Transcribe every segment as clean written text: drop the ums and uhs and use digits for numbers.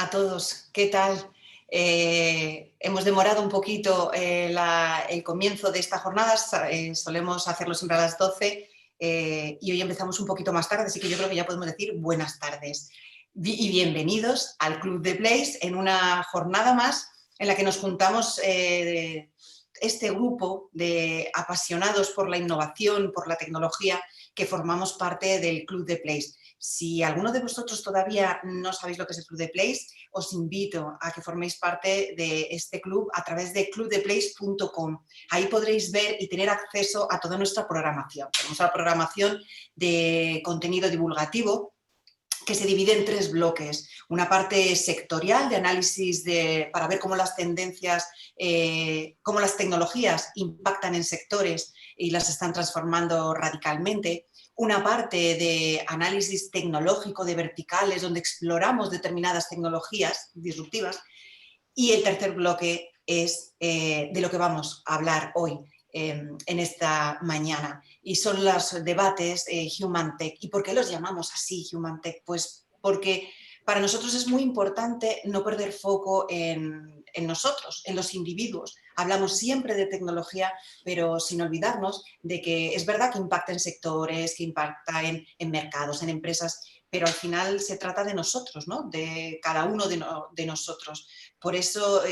a todos, ¿qué tal? Hemos demorado un poquito el comienzo de esta jornada, solemos hacerlo siempre a las 12 y hoy empezamos un poquito más tarde, así que yo creo que ya podemos decir buenas tardes. Y bienvenidos al Club de Place en una jornada más en la que nos juntamos este grupo de apasionados por la innovación, por la tecnología, que formamos parte del Club de Place. Si alguno de vosotros todavía no sabéis lo que es el Club de Place, os invito a que forméis parte de este club a través de clubdeplace.com. Ahí podréis ver y tener acceso a toda nuestra programación. Tenemos la programación de contenido divulgativo, que se divide en 3 bloques. Una parte sectorial de análisis para ver cómo las tendencias, cómo las tecnologías impactan en sectores y las están transformando radicalmente. Una parte de análisis tecnológico de verticales, donde exploramos determinadas tecnologías disruptivas. Y el tercer bloque es de lo que vamos a hablar hoy, en esta mañana, y son los debates Human Tech. ¿Y por qué los llamamos así, Human Tech? Pues porque para nosotros es muy importante no perder foco en nosotros, en los individuos. Hablamos siempre de tecnología, pero sin olvidarnos de que es verdad que impacta en sectores, que impacta en mercados, en empresas, pero al final se trata de nosotros, ¿no? De cada uno de nosotros. Por eso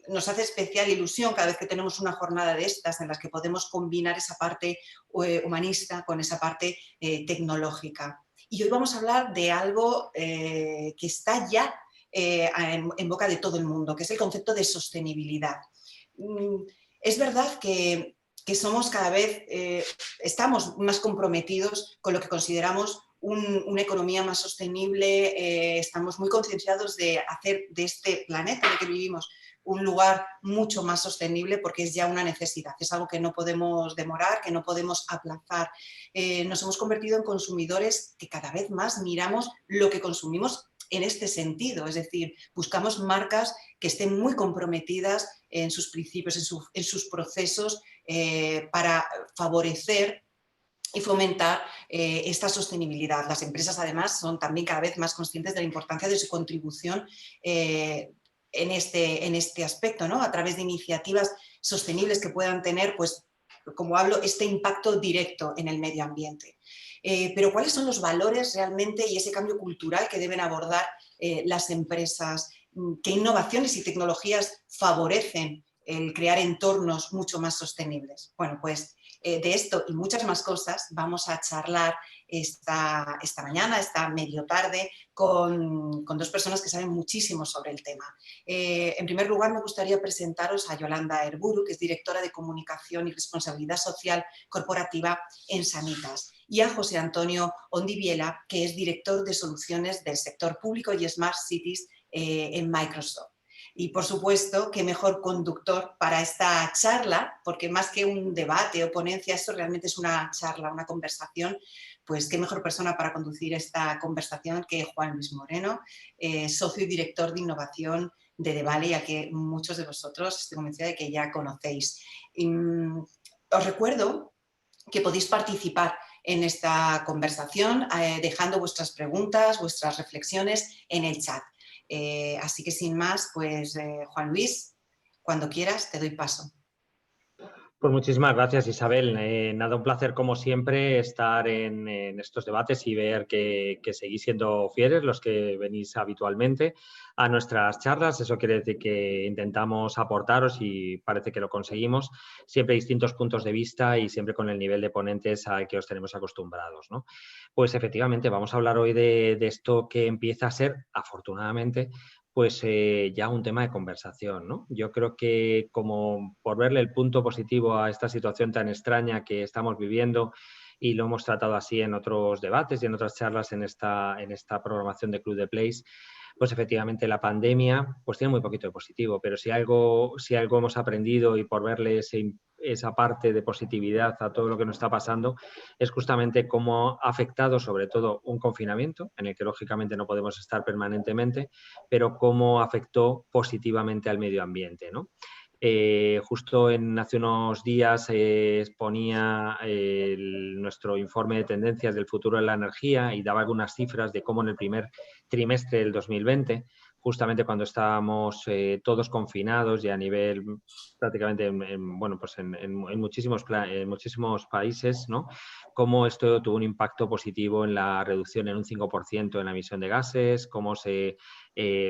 nos hace especial ilusión cada vez que tenemos una jornada de estas en las que podemos combinar esa parte humanista con esa parte tecnológica. Y hoy vamos a hablar de algo que está ya en boca de todo el mundo, que es el concepto de sostenibilidad. Es verdad que somos cada vez, estamos más comprometidos con lo que consideramos una economía más sostenible, estamos muy concienciados de hacer de este planeta en el que vivimos un lugar mucho más sostenible, porque es ya una necesidad, es algo que no podemos demorar, que no podemos aplazar. Nos hemos convertido en consumidores que cada vez más miramos lo que consumimos en este sentido, es decir, buscamos marcas que estén muy comprometidas en sus principios, en sus procesos, para favorecer y fomentar esta sostenibilidad. Las empresas, además, son también cada vez más conscientes de la importancia de su contribución en este aspecto, ¿no? A través de iniciativas sostenibles que puedan tener, pues, como hablo, este impacto directo en el medio ambiente. Pero ¿cuáles son los valores realmente y ese cambio cultural que deben abordar las empresas? ¿Qué innovaciones y tecnologías favorecen el crear entornos mucho más sostenibles? Bueno, pues de esto y muchas más cosas vamos a charlar esta mañana, esta medio tarde, con 2 personas que saben muchísimo sobre el tema. En primer lugar, me gustaría presentaros a Yolanda Herburu, que es directora de Comunicación y Responsabilidad Social Corporativa en Sanitas, y a José Antonio Ondiviela, que es director de Soluciones del Sector Público y Smart Cities en Microsoft. Y, por supuesto, qué mejor conductor para esta charla, porque más que un debate o ponencia, esto realmente es una charla, una conversación, pues qué mejor persona para conducir esta conversación que Juan Luis Moreno, socio y director de innovación de Devale, a que muchos de vosotros estoy convencida de que ya conocéis. Os recuerdo que podéis participar en esta conversación dejando vuestras preguntas, vuestras reflexiones en el chat. Así que sin más, pues Juan Luis, cuando quieras te doy paso. Pues muchísimas gracias, Isabel. Nada, un placer como siempre estar en estos debates y ver que seguís siendo fieles los que venís habitualmente a nuestras charlas. Eso quiere decir que intentamos aportaros y parece que lo conseguimos. Siempre distintos puntos de vista y siempre con el nivel de ponentes al que os tenemos acostumbrados, ¿no? Pues efectivamente vamos a hablar hoy de esto que empieza a ser, afortunadamente, pues ya un tema de conversación, ¿no? Yo creo que como por verle el punto positivo a esta situación tan extraña que estamos viviendo, y lo hemos tratado así en otros debates y en otras charlas en esta programación de Club de Place, pues efectivamente la pandemia pues tiene muy poquito de positivo, pero si algo hemos aprendido y por verle esa parte de positividad a todo lo que nos está pasando es justamente cómo ha afectado sobre todo un confinamiento en el que lógicamente no podemos estar permanentemente, pero cómo afectó positivamente al medio ambiente, ¿no? Justo hace unos días exponía nuestro informe de tendencias del futuro de la energía y daba algunas cifras de cómo en el primer trimestre del 2020 justamente cuando estábamos todos confinados y a nivel prácticamente bueno, pues en muchísimos países, ¿no? Cómo esto tuvo un impacto positivo en la reducción en un 5% en la emisión de gases, cómo se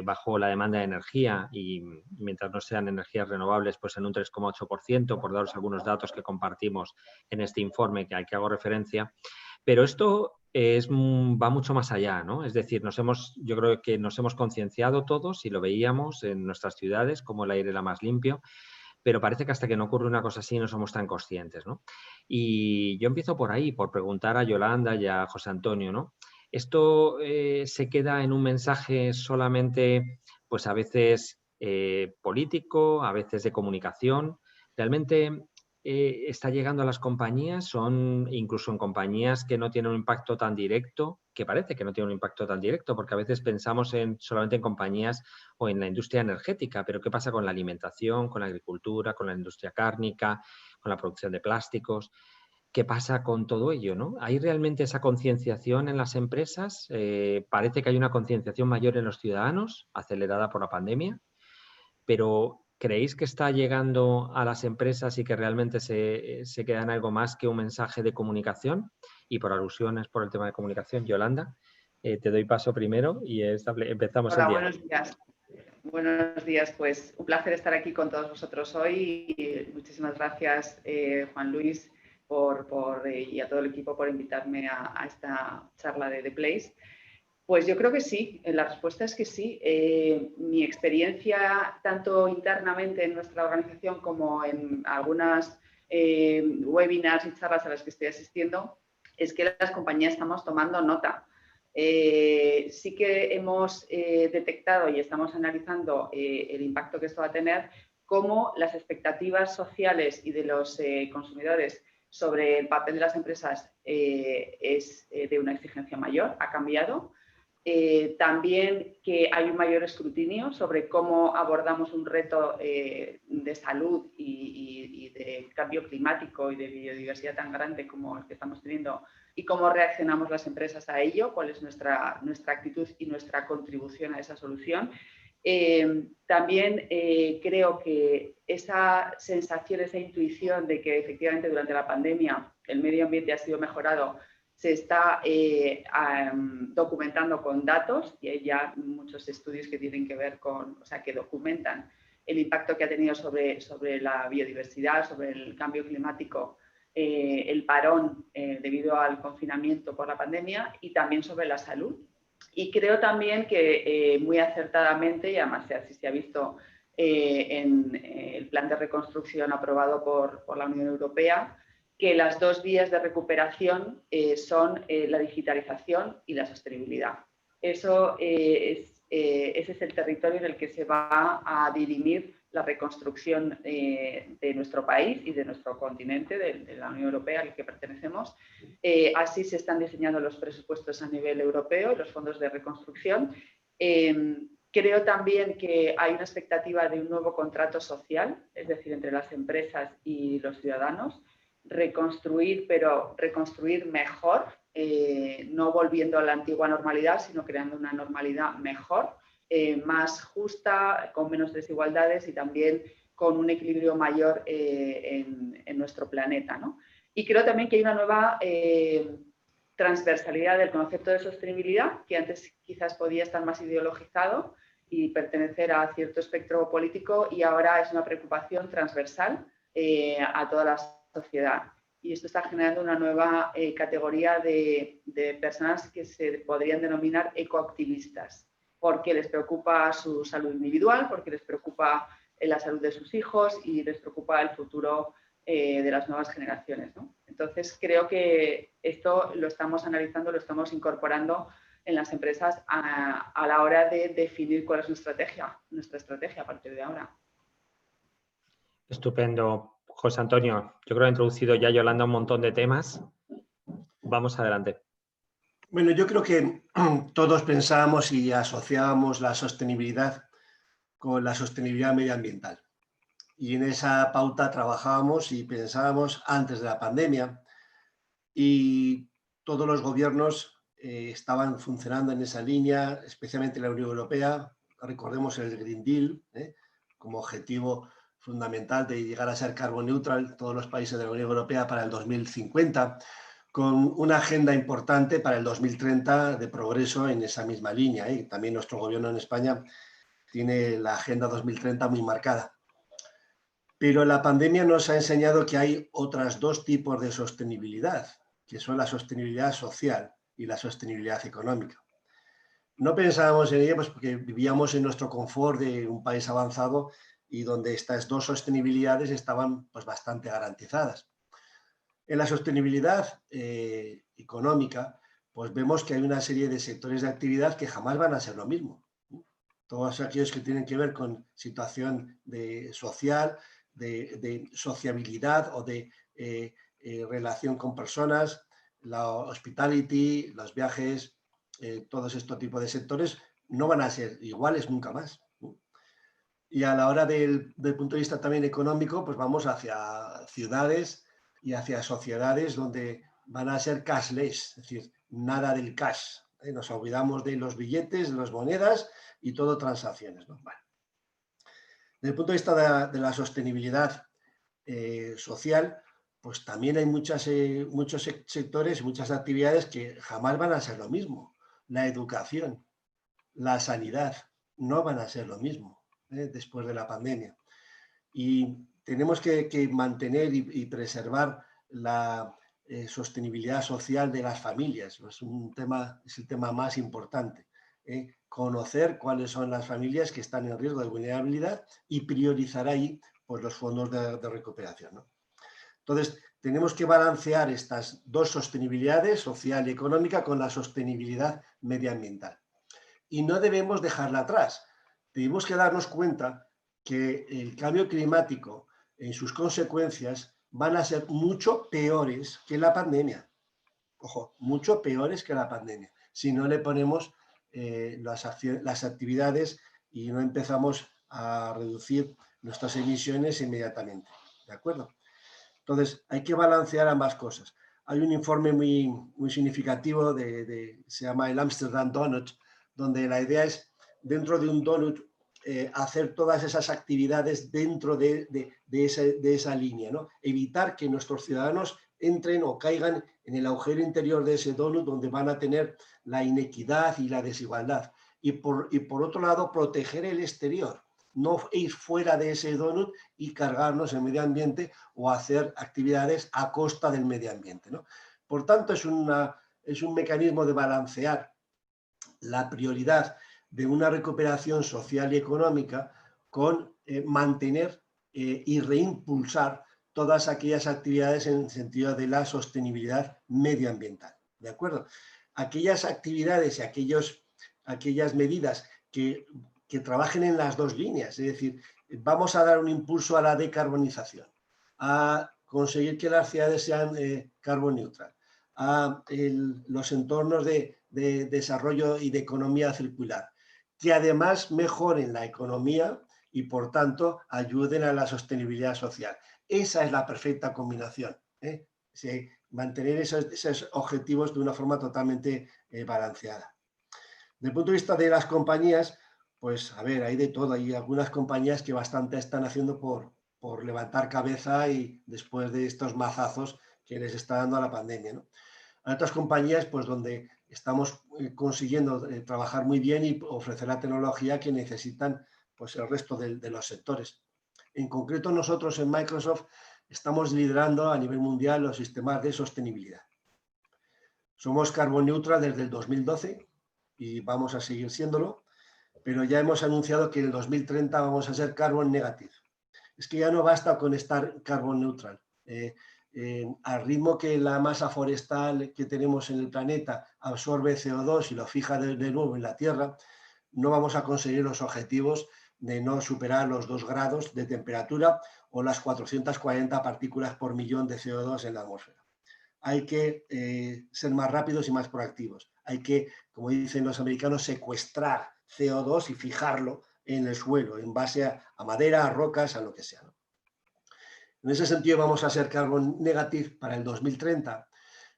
bajó la demanda de energía y mientras no sean energías renovables, pues en un 3,8%, por daros algunos datos que compartimos en este informe al que hago referencia. Pero esto va mucho más allá, ¿no? Es decir, yo creo que nos hemos concienciado todos y lo veíamos en nuestras ciudades, como el aire era más limpio, pero parece que hasta que no ocurre una cosa así no somos tan conscientes, ¿no? Y yo empiezo por ahí, por preguntar a Yolanda y a José Antonio, ¿no? ¿Esto se queda en un mensaje solamente, pues a veces político, a veces de comunicación? ¿Realmente está llegando a las compañías? Son incluso en compañías que no tienen un impacto tan directo, que parece que no tienen un impacto tan directo, porque a veces pensamos solamente en compañías o en la industria energética, pero ¿qué pasa con la alimentación, con la agricultura, con la industria cárnica, con la producción de plásticos? ¿Qué pasa con todo ello, ¿no? ¿Hay realmente esa concienciación en las empresas? Parece que hay una concienciación mayor en los ciudadanos, acelerada por la pandemia, pero ¿creéis que está llegando a las empresas y que realmente se queda en algo más que un mensaje de comunicación? Y por alusiones por el tema de comunicación, Yolanda, te doy paso primero y empezamos el Hola, día. buenos días. Buenos días, pues un placer estar aquí con todos vosotros hoy y muchísimas gracias Juan Luis y a todo el equipo por invitarme a esta charla de The Place. Pues yo creo que sí, la respuesta es que sí. Mi experiencia tanto internamente en nuestra organización como en algunas webinars y charlas a las que estoy asistiendo es que las compañías estamos tomando nota. Sí que hemos detectado y estamos analizando el impacto que esto va a tener, cómo las expectativas sociales y de los consumidores sobre el papel de las empresas es de una exigencia mayor, ha cambiado. También que hay un mayor escrutinio sobre cómo abordamos un reto de salud y de cambio climático y de biodiversidad tan grande como el que estamos teniendo y cómo reaccionamos las empresas a ello, cuál es nuestra actitud y nuestra contribución a esa solución. También creo que esa sensación, esa intuición de que efectivamente durante la pandemia el medio ambiente ha sido mejorado se está documentando con datos y hay ya muchos estudios que tienen que ver con, o sea, que documentan el impacto que ha tenido sobre la biodiversidad, sobre el cambio climático, el parón debido al confinamiento por la pandemia y también sobre la salud. Y creo también que muy acertadamente, y además así se ha visto en el plan de reconstrucción aprobado por la Unión Europea, que las dos vías de recuperación son la digitalización y la sostenibilidad. Ese es el territorio en el que se va a dirimir la reconstrucción de nuestro país y de nuestro continente, de la Unión Europea al que pertenecemos. Así se están diseñando los presupuestos a nivel europeo y los fondos de reconstrucción. Creo también que hay una expectativa de un nuevo contrato social, es decir, entre las empresas y los ciudadanos. Reconstruir, pero reconstruir mejor, no volviendo a la antigua normalidad, sino creando una normalidad mejor, más justa, con menos desigualdades y también con un equilibrio mayor en nuestro planeta, ¿no? Y creo también que hay una nueva transversalidad del concepto de sostenibilidad, que antes quizás podía estar más ideologizado y pertenecer a cierto espectro político, y ahora es una preocupación transversal a todas las sociedad. Y esto está generando una nueva categoría de personas que se podrían denominar ecoactivistas, porque les preocupa su salud individual, porque les preocupa la salud de sus hijos y les preocupa el futuro de las nuevas generaciones, ¿no? Entonces, creo que esto lo estamos analizando, lo estamos incorporando en las empresas a la hora de definir cuál es nuestra estrategia a partir de ahora. Estupendo. José Antonio, yo creo que ha introducido ya Yolanda un montón de temas. Vamos adelante. Bueno, yo creo que todos pensábamos y asociábamos la sostenibilidad con la sostenibilidad medioambiental. Y en esa pauta trabajábamos y pensábamos antes de la pandemia, y todos los gobiernos estaban funcionando en esa línea, especialmente la Unión Europea, recordemos el Green Deal, como objetivo fundamental de llegar a ser carbon neutral todos los países de la Unión Europea para el 2050, con una agenda importante para el 2030 de progreso en esa misma línea. También nuestro gobierno en España tiene la Agenda 2030 muy marcada. Pero la pandemia nos ha enseñado que hay otros dos tipos de sostenibilidad, que son la sostenibilidad social y la sostenibilidad económica. No pensábamos en ello pues, porque vivíamos en nuestro confort de un país avanzado y donde estas dos sostenibilidades estaban pues, bastante garantizadas. En la sostenibilidad económica, pues vemos que hay una serie de sectores de actividad que jamás van a ser lo mismo. Todos aquellos que tienen que ver con situación social, de sociabilidad o de relación con personas, la hospitality, los viajes, todos estos tipos de sectores no van a ser iguales nunca más. Y a la hora del punto de vista también económico, pues vamos hacia ciudades y hacia sociedades donde van a ser cashless, es decir, nada del cash. Nos olvidamos de los billetes, de las monedas y todo transacciones, ¿no? Bueno. Desde el punto de vista de la sostenibilidad social, pues también hay muchos sectores, muchas actividades que jamás van a ser lo mismo. La educación, la sanidad, no van a ser lo mismo después de la pandemia. Y tenemos que mantener y preservar la sostenibilidad social de las familias. Es el tema más importante. Conocer cuáles son las familias que están en riesgo de vulnerabilidad y priorizar ahí pues, los fondos de recuperación, ¿no? Entonces, tenemos que balancear estas dos sostenibilidades, social y económica, con la sostenibilidad medioambiental. Y no debemos dejarla atrás. Tenemos que darnos cuenta que el cambio climático, en sus consecuencias, van a ser mucho peores que la pandemia. Ojo, mucho peores que la pandemia. Si no le ponemos las actividades y no empezamos a reducir nuestras emisiones inmediatamente. ¿De acuerdo? Entonces, hay que balancear ambas cosas. Hay un informe muy significativo, se llama el Amsterdam Donut, donde la idea es, dentro de un donut, hacer todas esas actividades dentro de esa línea, ¿no? Evitar que nuestros ciudadanos entren o caigan en el agujero interior de ese donut donde van a tener la inequidad y la desigualdad. Y por otro lado, proteger el exterior, no ir fuera de ese donut y cargarnos el medio ambiente o hacer actividades a costa del medio ambiente, ¿no? Por tanto, es un mecanismo de balancear la prioridad de una recuperación social y económica con mantener y reimpulsar todas aquellas actividades en el sentido de la sostenibilidad medioambiental, ¿de acuerdo? Aquellas actividades y aquellas medidas que trabajen en las dos líneas, es decir, vamos a dar un impulso a la decarbonización, a conseguir que las ciudades sean carbon neutral, a los entornos de desarrollo y de economía circular, que además mejoren la economía y, por tanto, ayuden a la sostenibilidad social. Esa es la perfecta combinación, sí, mantener esos objetivos de una forma totalmente balanceada. Desde el punto de vista de las compañías, pues, a ver, hay de todo. Hay algunas compañías que bastante están haciendo por levantar cabeza y después de estos mazazos que les está dando la pandemia, ¿no? Hay otras compañías pues, donde estamos consiguiendo trabajar muy bien y ofrecer la tecnología que necesitan pues, el resto de los sectores. En concreto, nosotros en Microsoft estamos liderando a nivel mundial los sistemas de sostenibilidad. Somos carbon neutral desde el 2012 y vamos a seguir siéndolo, pero ya hemos anunciado que en el 2030 vamos a ser carbon negative. Es que ya no basta con estar carbon neutral. Al ritmo que la masa forestal que tenemos en el planeta absorbe CO2 y lo fija de nuevo en la Tierra, no vamos a conseguir los objetivos de no superar los 2 grados de temperatura o las 440 partículas por millón de CO2 en la atmósfera. Hay que ser más rápidos y más proactivos. Hay que, como dicen los americanos, secuestrar CO2 y fijarlo en el suelo, en base a madera, a rocas, a lo que sea, ¿no? En ese sentido vamos a ser carbon negative para el 2030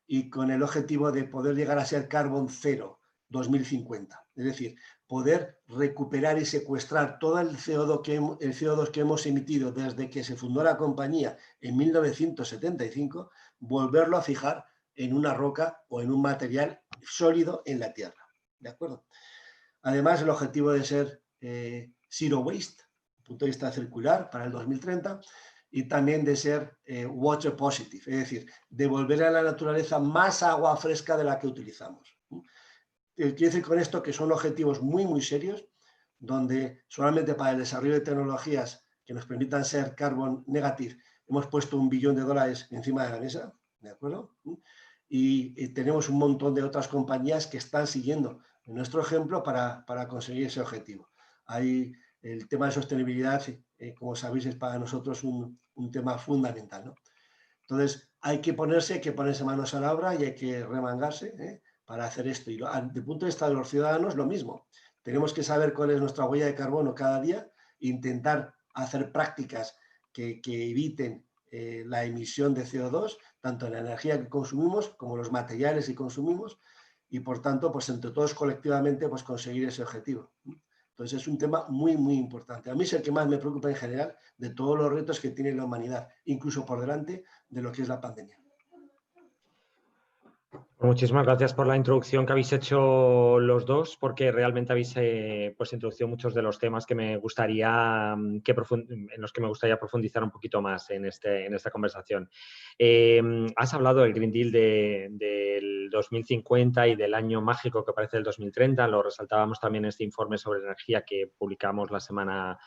y con el objetivo de poder llegar a ser carbon cero 2050. Es decir, poder recuperar y secuestrar todo el CO2 que hemos emitido desde que se fundó la compañía en 1975, volverlo a fijar en una roca o en un material sólido en la Tierra. ¿De acuerdo? Además, el objetivo de ser Zero Waste, desde el punto de vista circular, para el 2030, y también de ser Water Positive, es decir, devolver a la naturaleza más agua fresca de la que utilizamos. Quiero decir con esto que son objetivos muy, muy serios, donde solamente para el desarrollo de tecnologías que nos permitan ser carbon negative hemos puesto $1 billón encima de la mesa, ¿de acuerdo? Y tenemos un montón de otras compañías que están siguiendo nuestro ejemplo para conseguir ese objetivo. Hay el tema de sostenibilidad, como sabéis, es para nosotros un tema fundamental, ¿no? Entonces, hay que ponerse manos a la obra y hay que remangarse para hacer esto. Y desde el punto de vista de los ciudadanos, lo mismo. Tenemos que saber cuál es nuestra huella de carbono cada día, intentar hacer prácticas que eviten la emisión de CO2, tanto en la energía que consumimos como los materiales que consumimos, y por tanto, pues entre todos colectivamente, pues conseguir ese objetivo. Entonces es un tema muy, muy importante. A mí es el que más me preocupa en general de todos los retos que tiene la humanidad, incluso por delante de lo que es la pandemia. Muchísimas gracias por la introducción que habéis hecho los dos, porque realmente habéis pues, introducido muchos de los temas que me gustaría en los que me gustaría profundizar un poquito más en esta conversación. Has hablado del Green Deal del 2050 y del año mágico que parece el 2030. Lo resaltábamos también en este informe sobre energía que publicamos la semana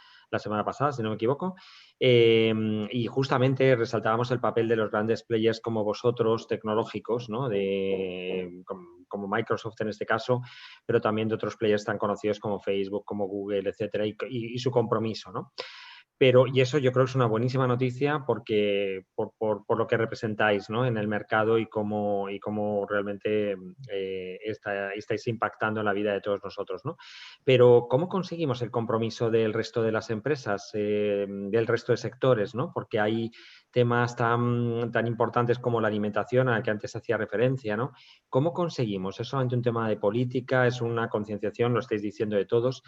pasada, si no me equivoco. Y justamente resaltábamos el papel de los grandes players como vosotros, tecnológicos, ¿no? Como Microsoft en este caso, pero también de otros players tan conocidos como Facebook, como Google, etcétera, y su compromiso, ¿no? Y eso yo creo que es una buenísima noticia porque por lo que representáis, ¿no? En el mercado y cómo realmente estáis impactando en la vida de todos nosotros, ¿no? Pero ¿cómo conseguimos el compromiso del resto de las empresas, del resto de sectores, ¿no? Porque hay temas tan importantes como la alimentación, a la que antes hacía referencia, ¿no? ¿Cómo conseguimos? ¿Es solamente un tema de política? ¿Es una concienciación? Lo estáis diciendo de todos.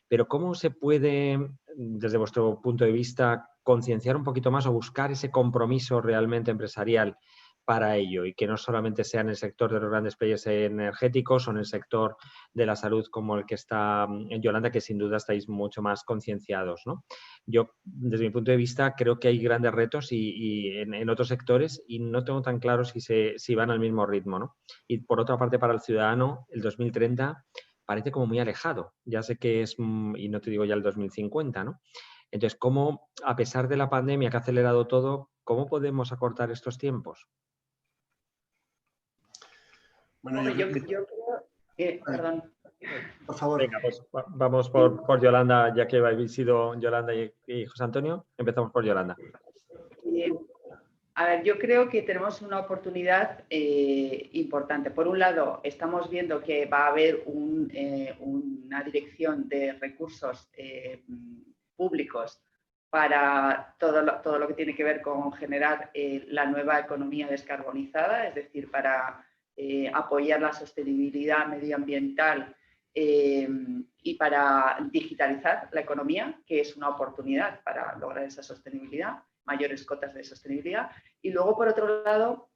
Pero ¿cómo se puede, desde vuestro punto de vista, concienciar un poquito más o buscar ese compromiso realmente empresarial para ello? Y que no solamente sea en el sector de los grandes players energéticos o en el sector de la salud como el que está en Yolanda, que sin duda estáis mucho más concienciados, ¿no? Yo, desde mi punto de vista, creo que hay grandes retos y en otros sectores y no tengo tan claro si van al mismo ritmo, ¿no? Y por otra parte, para el ciudadano, el 2030... parece como muy alejado. Ya sé que es, y no te digo ya el 2050, ¿no? Entonces, ¿cómo, a pesar de la pandemia que ha acelerado todo, cómo podemos acortar estos tiempos? Bueno, yo creo perdón. Por favor. Venga, pues vamos por Yolanda, ya que habéis sido Yolanda y José Antonio. Empezamos por Yolanda. A ver, yo creo que tenemos una oportunidad importante. Por un lado, estamos viendo que va a haber una dirección de recursos públicos para todo lo que tiene que ver con generar la nueva economía descarbonizada, es decir, para apoyar la sostenibilidad medioambiental y para digitalizar la economía, que es una oportunidad para lograr esa sostenibilidad, mayores cotas de sostenibilidad. Y luego, por otro lado,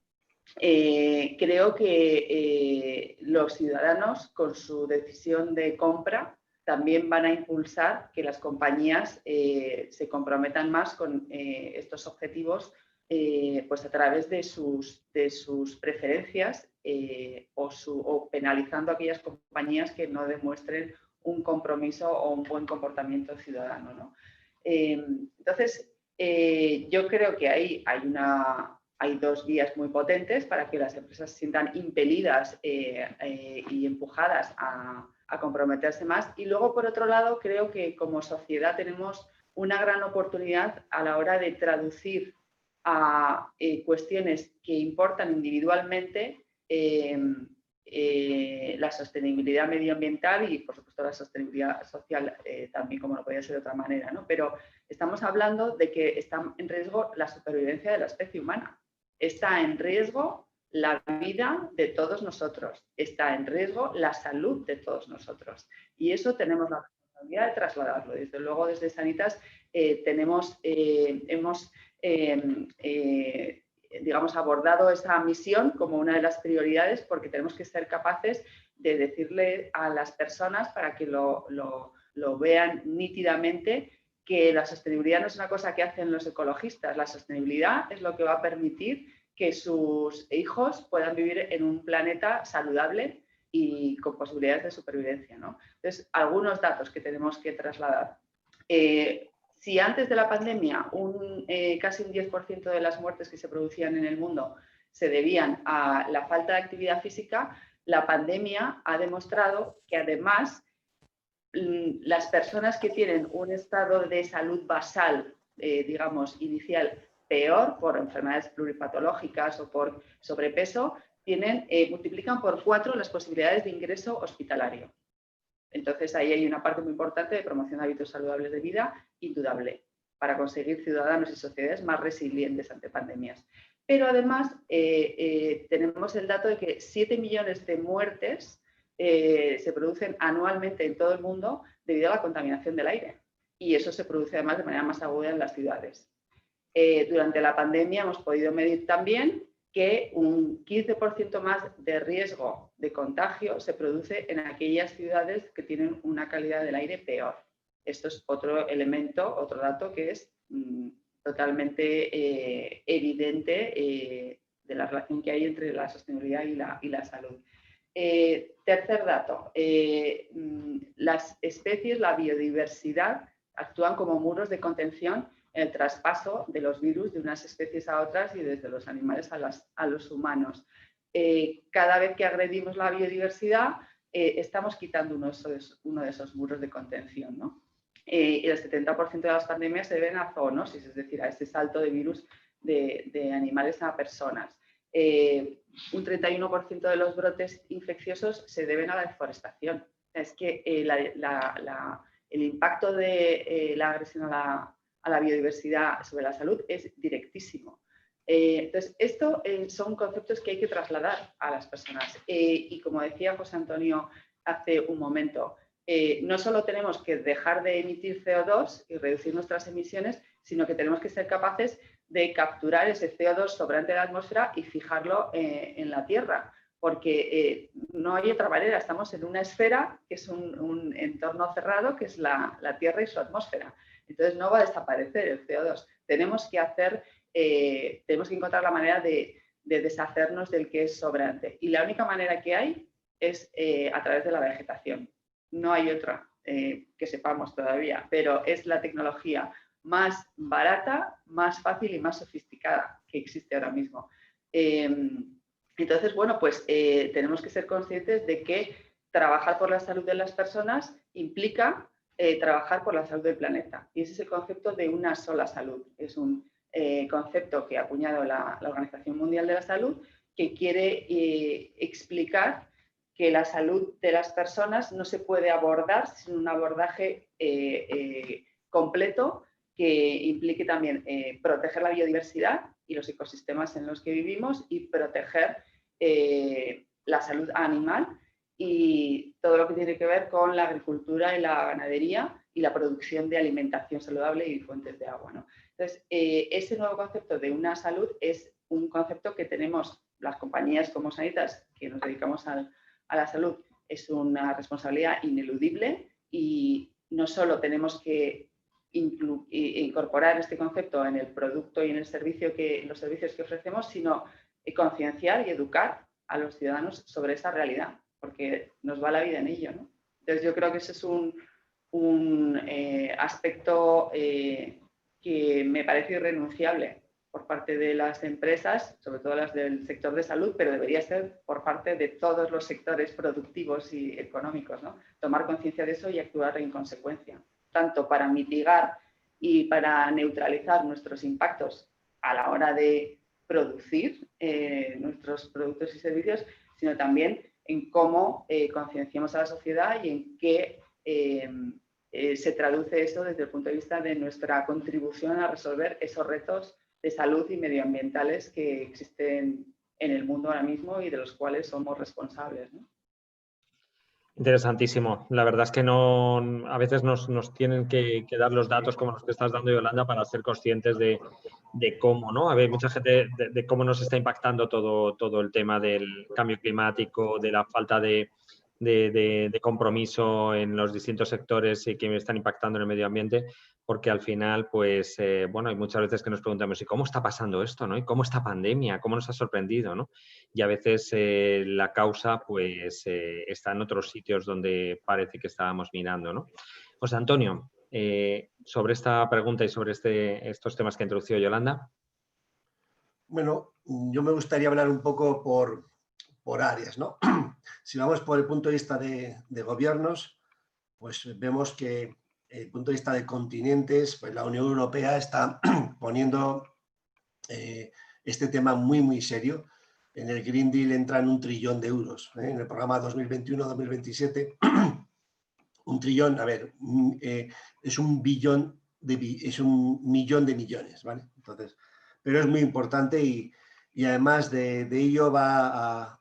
creo que los ciudadanos, con su decisión de compra, también van a impulsar que las compañías se comprometan más con estos objetivos pues a través de sus preferencias o penalizando a aquellas compañías que no demuestren un compromiso o un buen comportamiento ciudadano, ¿no? Entonces, yo creo que hay dos vías muy potentes para que las empresas se sientan impelidas y empujadas a comprometerse más. Y luego, por otro lado, creo que como sociedad tenemos una gran oportunidad a la hora de traducir a cuestiones que importan individualmente la sostenibilidad medioambiental y, por supuesto, la sostenibilidad social también, como no podía ser de otra manera, ¿no? Pero estamos hablando de que está en riesgo la supervivencia de la especie humana. Está en riesgo la vida de todos nosotros. Está en riesgo la salud de todos nosotros. Y eso tenemos la responsabilidad de trasladarlo. Desde luego, desde Sanitas hemos digamos, abordado esa misión como una de las prioridades, porque tenemos que ser capaces de decirle a las personas, para que lo vean nítidamente, que la sostenibilidad no es una cosa que hacen los ecologistas. La sostenibilidad es lo que va a permitir que sus hijos puedan vivir en un planeta saludable y con posibilidades de supervivencia, ¿no? Entonces, algunos datos que tenemos que trasladar. Si antes de la pandemia casi un 10% de las muertes que se producían en el mundo se debían a la falta de actividad física, la pandemia ha demostrado que además las personas que tienen un estado de salud basal, digamos, inicial, peor por enfermedades pluripatológicas o por sobrepeso, multiplican por 4 las posibilidades de ingreso hospitalario. Entonces, ahí hay una parte muy importante de promoción de hábitos saludables de vida, indudable, para conseguir ciudadanos y sociedades más resilientes ante pandemias. Pero además, tenemos el dato de que 7 millones de muertes se producen anualmente en todo el mundo debido a la contaminación del aire. Y eso se produce además de manera más aguda en las ciudades. Durante la pandemia hemos podido medir también que un 15% más de riesgo de contagio se produce en aquellas ciudades que tienen una calidad del aire peor. Esto es otro elemento, otro dato que es totalmente evidente de la relación que hay entre la sostenibilidad y la salud. Tercer dato, las especies, la biodiversidad, actúan como muros de contención en el traspaso de los virus de unas especies a otras y desde los animales a los humanos. Cada vez que agredimos la biodiversidad, estamos quitando uno de esos muros de contención, ¿no? Y el 70% de las pandemias se deben a zoonosis, es decir, a ese salto de virus de animales a personas. Un 31% de los brotes infecciosos se deben a la deforestación. Es que el impacto de la agresión a la biodiversidad sobre la salud es directísimo. Entonces, esto son conceptos que hay que trasladar a las personas. Y como decía José Antonio hace un momento, no solo tenemos que dejar de emitir CO2 y reducir nuestras emisiones, sino que tenemos que ser capaces de capturar ese CO2 sobrante de la atmósfera y fijarlo en la Tierra, porque no hay otra manera. Estamos en una esfera que es un entorno cerrado, que es la Tierra y su atmósfera. Entonces no va a desaparecer el CO2. Tenemos que encontrar la manera de deshacernos del que es sobrante. Y la única manera que hay es a través de la vegetación. No hay otra que sepamos todavía, pero es la tecnología más barata, más fácil y más sofisticada que existe ahora mismo. Entonces, bueno, pues tenemos que ser conscientes de que trabajar por la salud de las personas implica trabajar por la salud del planeta. Y ese es el concepto de una sola salud. Es un concepto que ha acuñado la Organización Mundial de la Salud, que quiere explicar que la salud de las personas no se puede abordar sin un abordaje completo que implique también proteger la biodiversidad y los ecosistemas en los que vivimos y proteger la salud animal y todo lo que tiene que ver con la agricultura y la ganadería y la producción de alimentación saludable y fuentes de agua, ¿no? Entonces, ese nuevo concepto de una salud es un concepto que tenemos las compañías como Sanitas, que nos dedicamos a la salud, es una responsabilidad ineludible y no solo tenemos que incorporar este concepto en el producto y en los servicios que ofrecemos, sino concienciar y educar a los ciudadanos sobre esa realidad, porque nos va la vida en ello, ¿no? Entonces yo creo que ese es un aspecto que me parece irrenunciable por parte de las empresas, sobre todo las del sector de salud, pero debería ser por parte de todos los sectores productivos y económicos, ¿no? Tomar conciencia de eso y actuar en consecuencia, tanto para mitigar y para neutralizar nuestros impactos a la hora de producir nuestros productos y servicios, sino también en cómo concienciamos a la sociedad y en qué se traduce eso desde el punto de vista de nuestra contribución a resolver esos retos de salud y medioambientales que existen en el mundo ahora mismo y de los cuales somos responsables, ¿no? Interesantísimo. La verdad es que no, a veces nos tienen que dar los datos como los que estás dando, Yolanda, para ser conscientes de cómo, ¿no? A ver, mucha gente de cómo nos está impactando todo el tema del cambio climático, de la falta de compromiso en los distintos sectores que están impactando en el medio ambiente, porque al final, pues, bueno, hay muchas veces que nos preguntamos, ¿y cómo está pasando esto, no? ¿Y cómo esta pandemia? ¿Cómo nos ha sorprendido, no? Y a veces la causa, pues, está en otros sitios donde parece que estábamos mirando, ¿no? José Antonio, sobre esta pregunta y sobre estos temas que ha introducido Yolanda. Bueno, yo me gustaría hablar un poco por áreas, ¿no? Si vamos por el punto de vista de gobiernos, pues vemos que el punto de vista de continentes, pues la Unión Europea está poniendo este tema muy, muy serio. En el Green Deal entran 1 trillón de euros. En el programa 2021-2027, 1 trillón, a ver, es 1 billón, es 1 millón de millones, ¿vale? Entonces, pero es muy importante y además de ello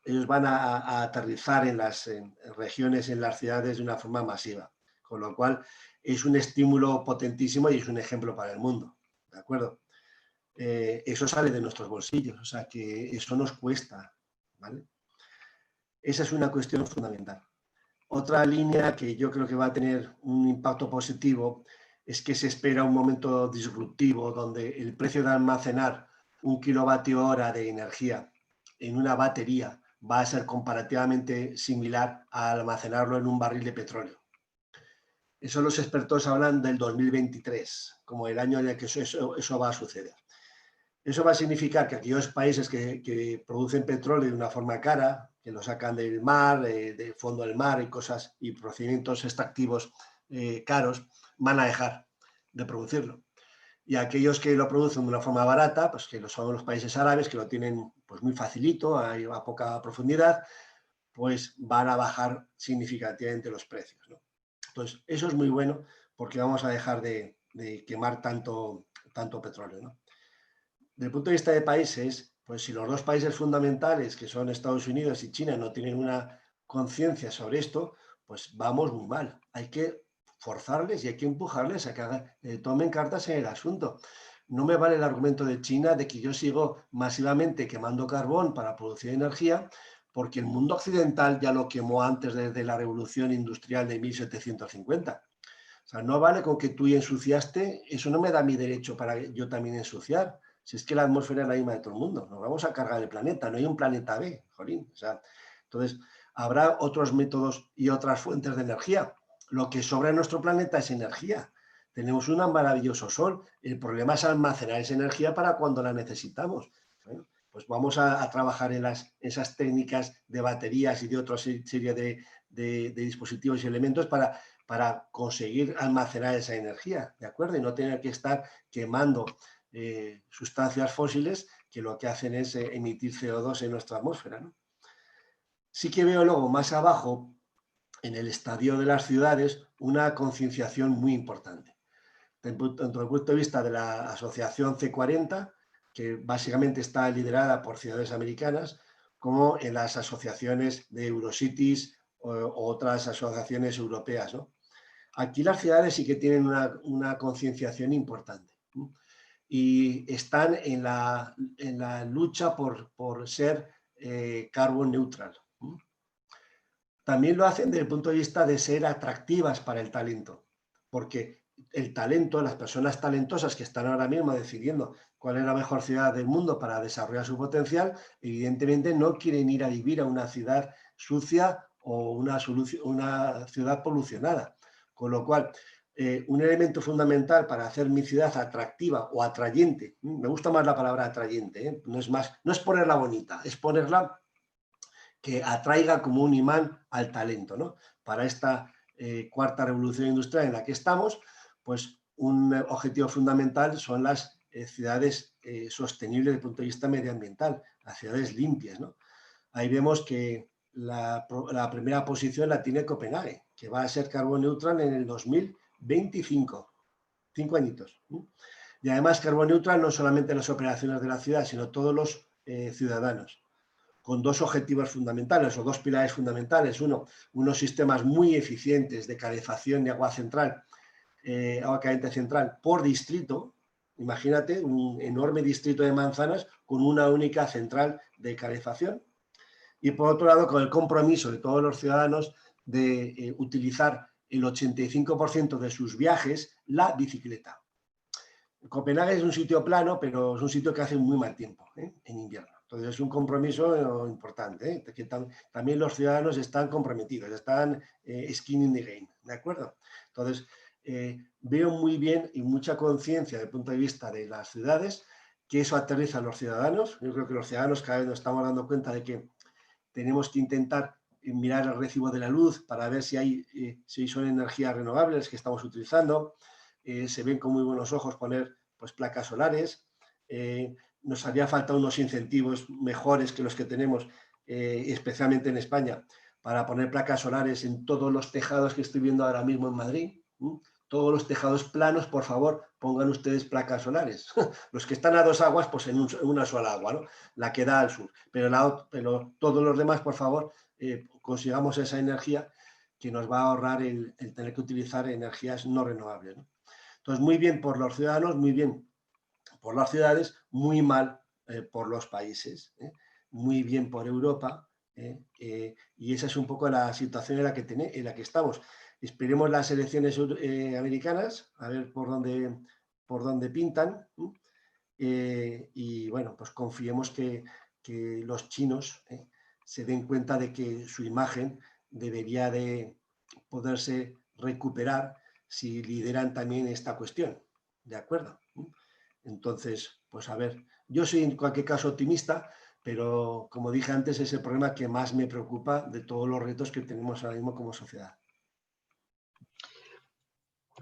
ellos van a aterrizar en las regiones, en las ciudades de una forma masiva. Con lo cual es un estímulo potentísimo y es un ejemplo para el mundo, ¿de acuerdo? Eso sale de nuestros bolsillos, o sea que eso nos cuesta, ¿vale? Esa es una cuestión fundamental. Otra línea que yo creo que va a tener un impacto positivo es que se espera un momento disruptivo donde el precio de almacenar 1 kilovatio hora de energía en una batería va a ser comparativamente similar a almacenarlo en un barril de petróleo. Eso los expertos hablan del 2023, como el año en el que eso va a suceder. Eso va a significar que aquellos países que producen petróleo de una forma cara, que lo sacan del mar, del fondo del mar y cosas y procedimientos extractivos caros, van a dejar de producirlo. Y aquellos que lo producen de una forma barata, pues que son los países árabes, que lo tienen pues muy facilito, a poca profundidad, pues van a bajar significativamente los precios, ¿no? Entonces, eso es muy bueno porque vamos a dejar de quemar tanto petróleo, ¿no? Desde el punto de vista de países, pues si los dos países fundamentales, que son Estados Unidos y China, no tienen una conciencia sobre esto, pues vamos muy mal. Hay que forzarles y hay que empujarles a que tomen cartas en el asunto. No me vale el argumento de China de que yo sigo masivamente quemando carbón para producir energía, porque el mundo occidental ya lo quemó antes de la revolución industrial de 1750. O sea, no vale con que tú ensuciaste, eso no me da mi derecho para yo también ensuciar. Si es que la atmósfera es la misma de todo el mundo, nos vamos a cargar el planeta, no hay un planeta B, jolín. O sea, entonces, habrá otros métodos y otras fuentes de energía. Lo que sobra en nuestro planeta es energía. Tenemos un maravilloso sol. El problema es almacenar esa energía para cuando la necesitamos. Bueno, pues vamos a trabajar en esas técnicas de baterías y de otra serie de dispositivos y elementos para conseguir almacenar esa energía, ¿de acuerdo? Y no tener que estar quemando sustancias fósiles que lo que hacen es emitir CO2 en nuestra atmósfera, ¿no? Sí que veo luego más abajo, en el estadio de las ciudades, una concienciación muy importante. Desde el punto de vista de la asociación C40, que básicamente está liderada por ciudades americanas, como en las asociaciones de Eurocities o otras asociaciones europeas, ¿no? Aquí las ciudades sí que tienen una concienciación importante, ¿no? Y están en la lucha por ser carbon neutral, ¿no? También lo hacen desde el punto de vista de ser atractivas para el talento, porque el talento, las personas talentosas que están ahora mismo decidiendo cuál es la mejor ciudad del mundo para desarrollar su potencial, evidentemente no quieren ir a vivir a una ciudad sucia o una ciudad polucionada. Con lo cual, un elemento fundamental para hacer mi ciudad atractiva o atrayente, me gusta más la palabra atrayente, no es ponerla bonita, es ponerla que atraiga como un imán al talento, ¿no? Para esta cuarta revolución industrial en la que estamos, pues un objetivo fundamental son las ciudades sostenibles desde el punto de vista medioambiental, las ciudades limpias, ¿no? Ahí vemos que la primera posición la tiene Copenhague, que va a ser carbón neutral en el 2025, 5 añitos, ¿no? Y además carbón neutral no solamente las operaciones de la ciudad, sino todos los ciudadanos. con dos objetivos fundamentales o dos pilares fundamentales. Uno, unos sistemas muy eficientes de calefacción de agua central, agua caliente central por distrito. Imagínate un enorme distrito de Manzanas con una única central de calefacción. Y por otro lado, con el compromiso de todos los ciudadanos de utilizar el 85% de sus viajes la bicicleta. Copenhague es un sitio plano, pero es un sitio que hace muy mal tiempo, en invierno. Entonces es un compromiso importante, que también los ciudadanos están comprometidos, están skin in the game, ¿de acuerdo? Entonces veo muy bien y mucha conciencia desde el punto de vista de las ciudades que eso aterriza a los ciudadanos. Yo creo que los ciudadanos cada vez nos estamos dando cuenta de que tenemos que intentar mirar el recibo de la luz para ver si son energías renovables que estamos utilizando. Se ven con muy buenos ojos poner pues, placas solares. Nos haría falta unos incentivos mejores que los que tenemos, especialmente en España, para poner placas solares en todos los tejados que estoy viendo ahora mismo en Madrid. Todos los tejados planos, por favor, pongan ustedes placas solares. Los que están a dos aguas, pues en una sola agua, ¿no? La que da al sur. Pero todos los demás, por favor, consigamos esa energía que nos va a ahorrar el tener que utilizar energías no renovables, ¿no? Entonces, muy bien por los ciudadanos, muy bien por las ciudades, muy mal por los países, muy bien por Europa, y esa es un poco la situación en la que estamos. Esperemos las elecciones americanas, a ver por dónde pintan, y bueno, pues confiemos que los chinos se den cuenta de que su imagen debería de poderse recuperar si lideran también esta cuestión, ¿de acuerdo? Entonces, pues a ver, yo soy en cualquier caso optimista, pero como dije antes, es el problema que más me preocupa de todos los retos que tenemos ahora mismo como sociedad.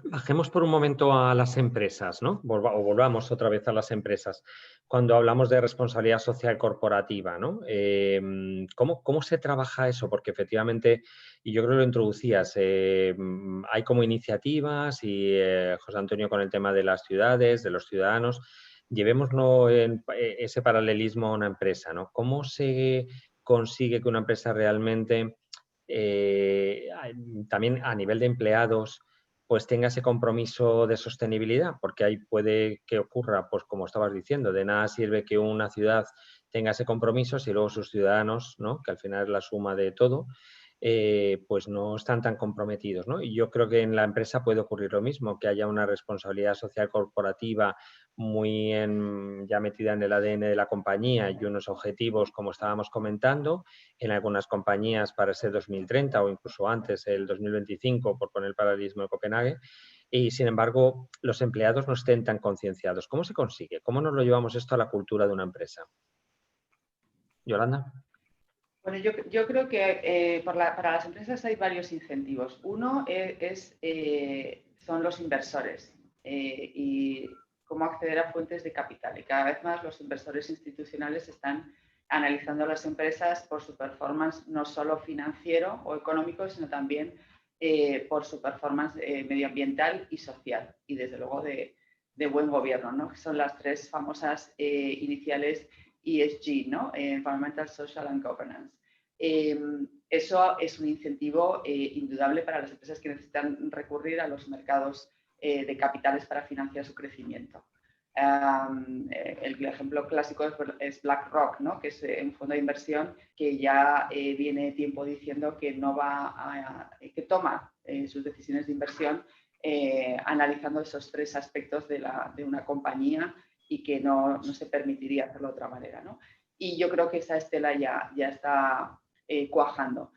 Bajemos por un momento a las empresas, ¿no? Volvamos otra vez a las empresas. Cuando hablamos de responsabilidad social corporativa, ¿no? ¿Cómo se trabaja eso? Porque efectivamente, y yo creo que lo introducías, hay como iniciativas y José Antonio con el tema de las ciudades, de los ciudadanos, llevémoslo en ese paralelismo a una empresa, ¿no? ¿Cómo se consigue que una empresa realmente, también a nivel de empleados, pues tenga ese compromiso de sostenibilidad? Porque ahí puede que ocurra, pues como estabas diciendo, de nada sirve que una ciudad tenga ese compromiso si luego sus ciudadanos, ¿no?, que al final es la suma de todo, pues no están tan comprometidos, ¿no? Y yo creo que en la empresa puede ocurrir lo mismo, que haya una responsabilidad social corporativa muy ya metida en el ADN de la compañía y unos objetivos, como estábamos comentando, en algunas compañías para ese 2030 o incluso antes, el 2025, por poner el paralelismo de Copenhague, y sin embargo los empleados no estén tan concienciados. ¿Cómo se consigue? ¿Cómo nos lo llevamos esto a la cultura de una empresa? Yolanda. Bueno, yo creo que para las empresas hay varios incentivos. Uno son los inversores y cómo acceder a fuentes de capital. Y cada vez más los inversores institucionales están analizando las empresas por su performance no solo financiero o económico, sino también por su performance medioambiental y social y desde luego de buen gobierno, ¿no? Que son las tres famosas iniciales ESG, ¿no? Environmental, Social and Governance. Eso es un incentivo indudable para las empresas que necesitan recurrir a los mercados de capitales para financiar su crecimiento. El ejemplo clásico es BlackRock, ¿no? Que es un fondo de inversión que ya viene tiempo diciendo que que toma sus decisiones de inversión analizando esos tres aspectos de una compañía y que no se permitiría hacerlo de otra manera, ¿no? Y yo creo que esa estela ya está cuajando.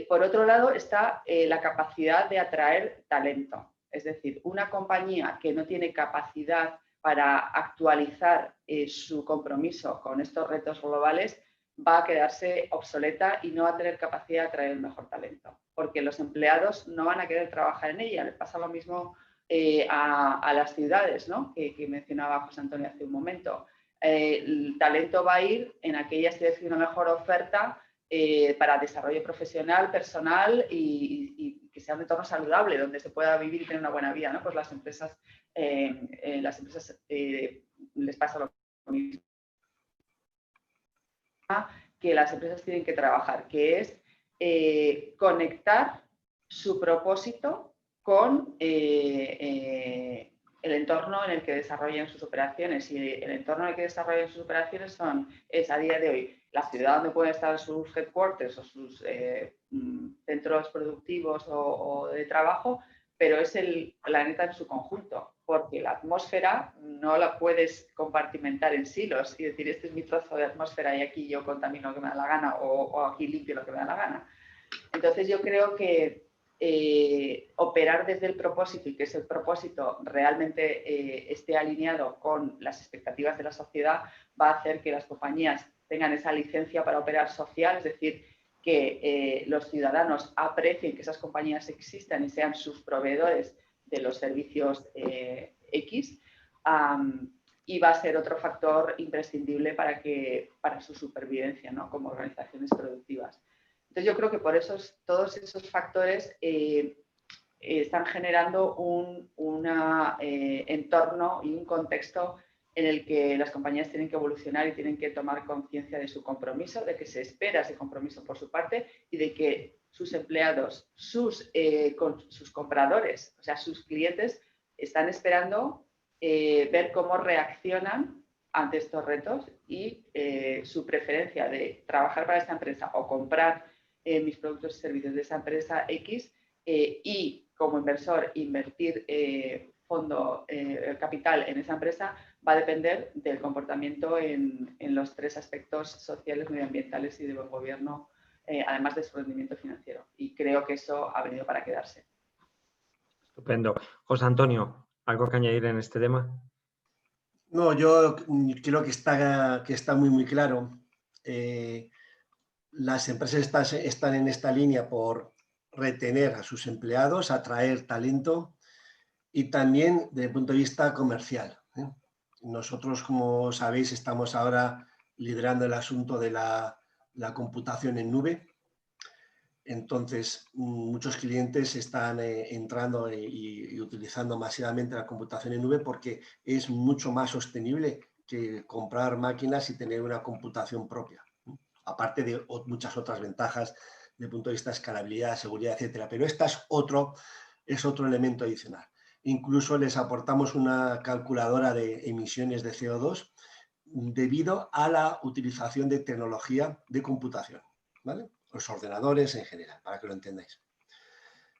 Por otro lado está la capacidad de atraer talento. Es decir, una compañía que no tiene capacidad para actualizar su compromiso con estos retos globales va a quedarse obsoleta y no va a tener capacidad de atraer el mejor talento, porque los empleados no van a querer trabajar en ella. Le pasa lo mismo a las ciudades, ¿no? que mencionaba José Antonio hace un momento. El talento va a ir en aquellas ciudades que tienen una mejor oferta para desarrollo profesional, personal y que sea un entorno saludable, donde se pueda vivir y tener una buena vida, ¿no? Pues las empresas les pasa lo mismo. que las empresas tienen que trabajar, que es conectar su propósito con el entorno en el que desarrollan sus operaciones. Y el entorno en el que desarrollan sus operaciones es a día de hoy la ciudad donde pueden estar sus headquarters o sus centros productivos o de trabajo, pero es el planeta en su conjunto, porque la atmósfera no la puedes compartimentar en silos y decir, este es mi trozo de atmósfera y aquí yo contamino lo que me da la gana o aquí limpio lo que me da la gana. Entonces yo creo que operar desde el propósito y que ese propósito realmente esté alineado con las expectativas de la sociedad va a hacer que las compañías tengan esa licencia para operar social, es decir, que los ciudadanos aprecien que esas compañías existan y sean sus proveedores de los servicios X, y va a ser otro factor imprescindible para su supervivencia, ¿no?, como organizaciones productivas. Entonces yo creo que por eso todos esos factores están generando un entorno y un contexto en el que las compañías tienen que evolucionar y tienen que tomar conciencia de su compromiso, de que se espera ese compromiso por su parte y de que sus empleados, sus compradores, o sea, sus clientes, están esperando ver cómo reaccionan ante estos retos y su preferencia de trabajar para esta empresa o comprar mis productos y servicios de esa empresa X y como inversor invertir capital en esa empresa va a depender del comportamiento en los tres aspectos sociales, medioambientales y de buen gobierno, además de su rendimiento financiero. Y creo que eso ha venido para quedarse. Estupendo. José Antonio, ¿algo que añadir en este tema? No, yo creo que está muy, muy claro. Las empresas están en esta línea por retener a sus empleados, atraer talento y también desde el punto de vista comercial. Nosotros, como sabéis, estamos ahora liderando el asunto de la computación en nube. Entonces, muchos clientes están entrando y utilizando masivamente la computación en nube porque es mucho más sostenible que comprar máquinas y tener una computación propia, aparte de muchas otras ventajas desde el punto de vista de escalabilidad, seguridad, etcétera. Pero esta es otro elemento adicional. Incluso les aportamos una calculadora de emisiones de CO2 debido a la utilización de tecnología de computación, ¿vale? Los ordenadores en general, para que lo entendáis.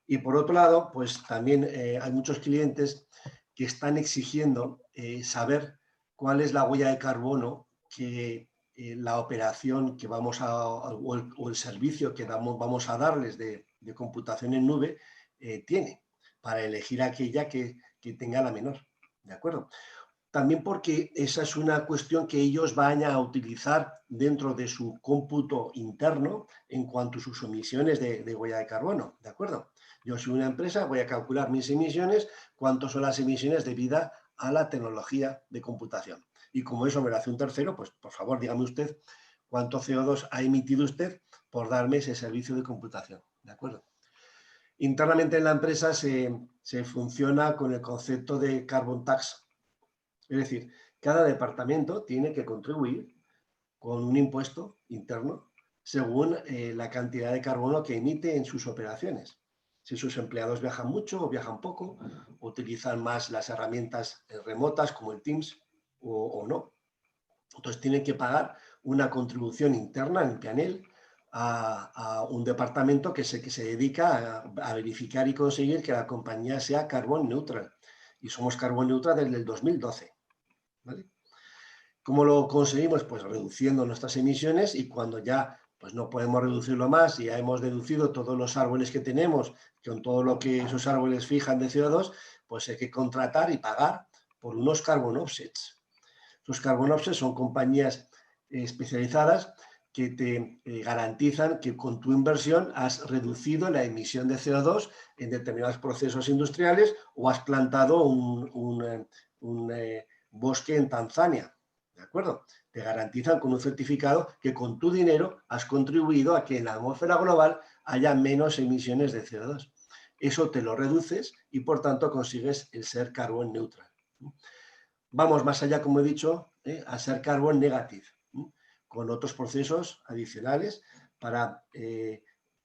Y por otro lado, pues también hay muchos clientes que están exigiendo saber cuál es la huella de carbono que la operación que vamos o el servicio que vamos a darles de computación en nube tiene, para elegir aquella que tenga la menor, ¿de acuerdo? También porque esa es una cuestión que ellos van a utilizar dentro de su cómputo interno en cuanto a sus emisiones de huella de carbono, ¿de acuerdo? Yo soy una empresa, voy a calcular mis emisiones, cuántas son las emisiones debidas a la tecnología de computación. Y como eso me lo hace un tercero, pues por favor dígame usted cuánto CO2 ha emitido usted por darme ese servicio de computación, ¿de acuerdo? Internamente en la empresa se funciona con el concepto de carbon tax. Es decir, cada departamento tiene que contribuir con un impuesto interno según la cantidad de carbono que emite en sus operaciones. Si sus empleados viajan mucho o viajan poco, utilizan más las herramientas remotas como el Teams o no. Entonces tienen que pagar una contribución interna en panel a un departamento que se dedica a verificar y conseguir que la compañía sea carbon neutral. Y somos carbon neutral desde el 2012. ¿Vale? ¿Cómo lo conseguimos? Pues reduciendo nuestras emisiones, y cuando ya pues no podemos reducirlo más y ya hemos deducido todos los árboles que tenemos, con todo lo que esos árboles fijan de CO2, pues hay que contratar y pagar por unos carbon offsets. Los carbon offsets son compañías especializadas que te garantizan que con tu inversión has reducido la emisión de CO2 en determinados procesos industriales o has plantado un bosque en Tanzania, ¿de acuerdo? Te garantizan con un certificado que con tu dinero has contribuido a que en la atmósfera global haya menos emisiones de CO2. Eso te lo reduces y por tanto consigues el ser carbon neutral. Vamos más allá, como he dicho, a ser carbon negative. con otros procesos adicionales para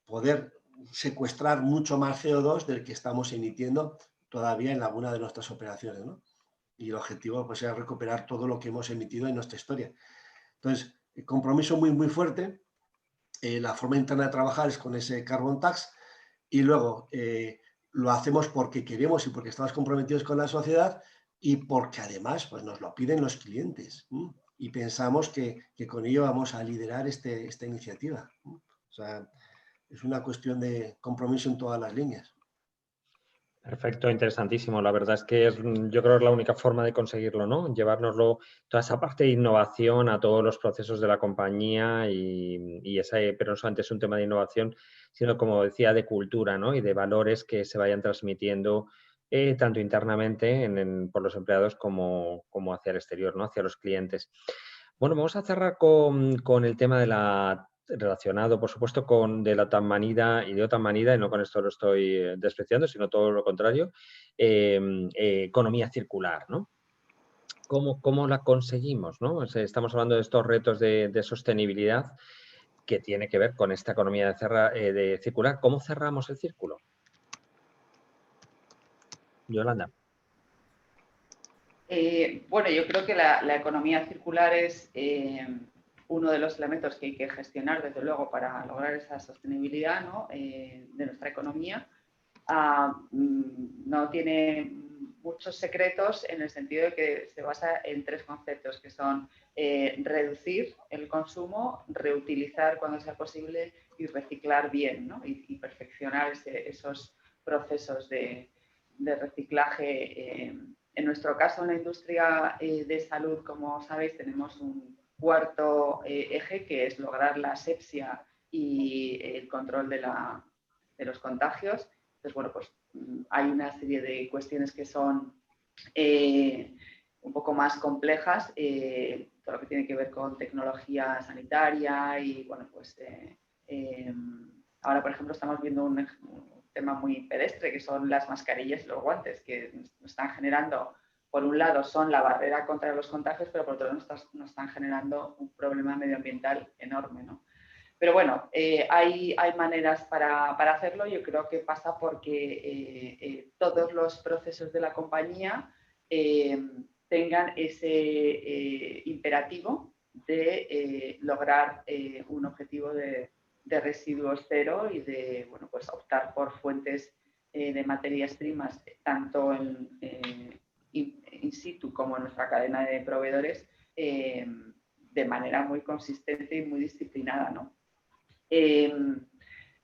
poder secuestrar mucho más CO2 del que estamos emitiendo todavía en alguna de nuestras operaciones, ¿no? Y el objetivo pues, era recuperar todo lo que hemos emitido en nuestra historia. Entonces, el compromiso muy fuerte. La forma interna de trabajar es con ese carbon tax y luego lo hacemos porque queremos y porque estamos comprometidos con la sociedad y porque además pues, nos lo piden los clientes. Y pensamos que con ello vamos a liderar esta iniciativa. O sea, es una cuestión de compromiso en todas las líneas. Perfecto, interesantísimo. La verdad es que yo creo que es la única forma de conseguirlo, ¿no? Llevárnoslo, toda esa parte de innovación a todos los procesos de la compañía pero no solamente es un tema de innovación, sino como decía, de cultura, ¿no? Y de valores que se vayan transmitiendo tanto internamente por los empleados como hacia el exterior, ¿no? Hacia los clientes. Bueno, vamos a cerrar con el tema relacionado, por supuesto, de la Otan-Manida y de Otan-Manida, y no con esto lo estoy despreciando, sino todo lo contrario, economía circular, ¿no? ¿Cómo la conseguimos, ¿no? O sea, estamos hablando de estos retos de sostenibilidad que tiene que ver con esta economía de circular. ¿Cómo cerramos el círculo? Yolanda. Bueno, yo creo que la economía circular es uno de los elementos que hay que gestionar, desde luego, para lograr esa sostenibilidad, ¿no? De nuestra economía. No tiene muchos secretos en el sentido de que se basa en 3 conceptos, que son reducir el consumo, reutilizar cuando sea posible y reciclar bien, ¿no? Y perfeccionar esos procesos de reciclaje. En nuestro caso, en la industria de salud, como sabéis, tenemos un cuarto eje, que es lograr la asepsia y el control de los contagios. Entonces, bueno, pues hay una serie de cuestiones que son un poco más complejas, todo lo que tiene que ver con tecnología sanitaria y, bueno, pues ahora, por ejemplo, estamos viendo un tema muy pedestre, que son las mascarillas y los guantes, que nos están generando, por un lado, son la barrera contra los contagios, pero por otro lado nos están generando un problema medioambiental enorme, ¿no? Pero bueno, hay maneras para hacerlo. Yo creo que pasa porque todos los procesos de la compañía tengan ese imperativo de lograr un objetivo de residuos cero y de, bueno, pues optar por fuentes de materias primas, tanto in situ como en nuestra cadena de proveedores, de manera muy consistente y muy disciplinada, ¿no?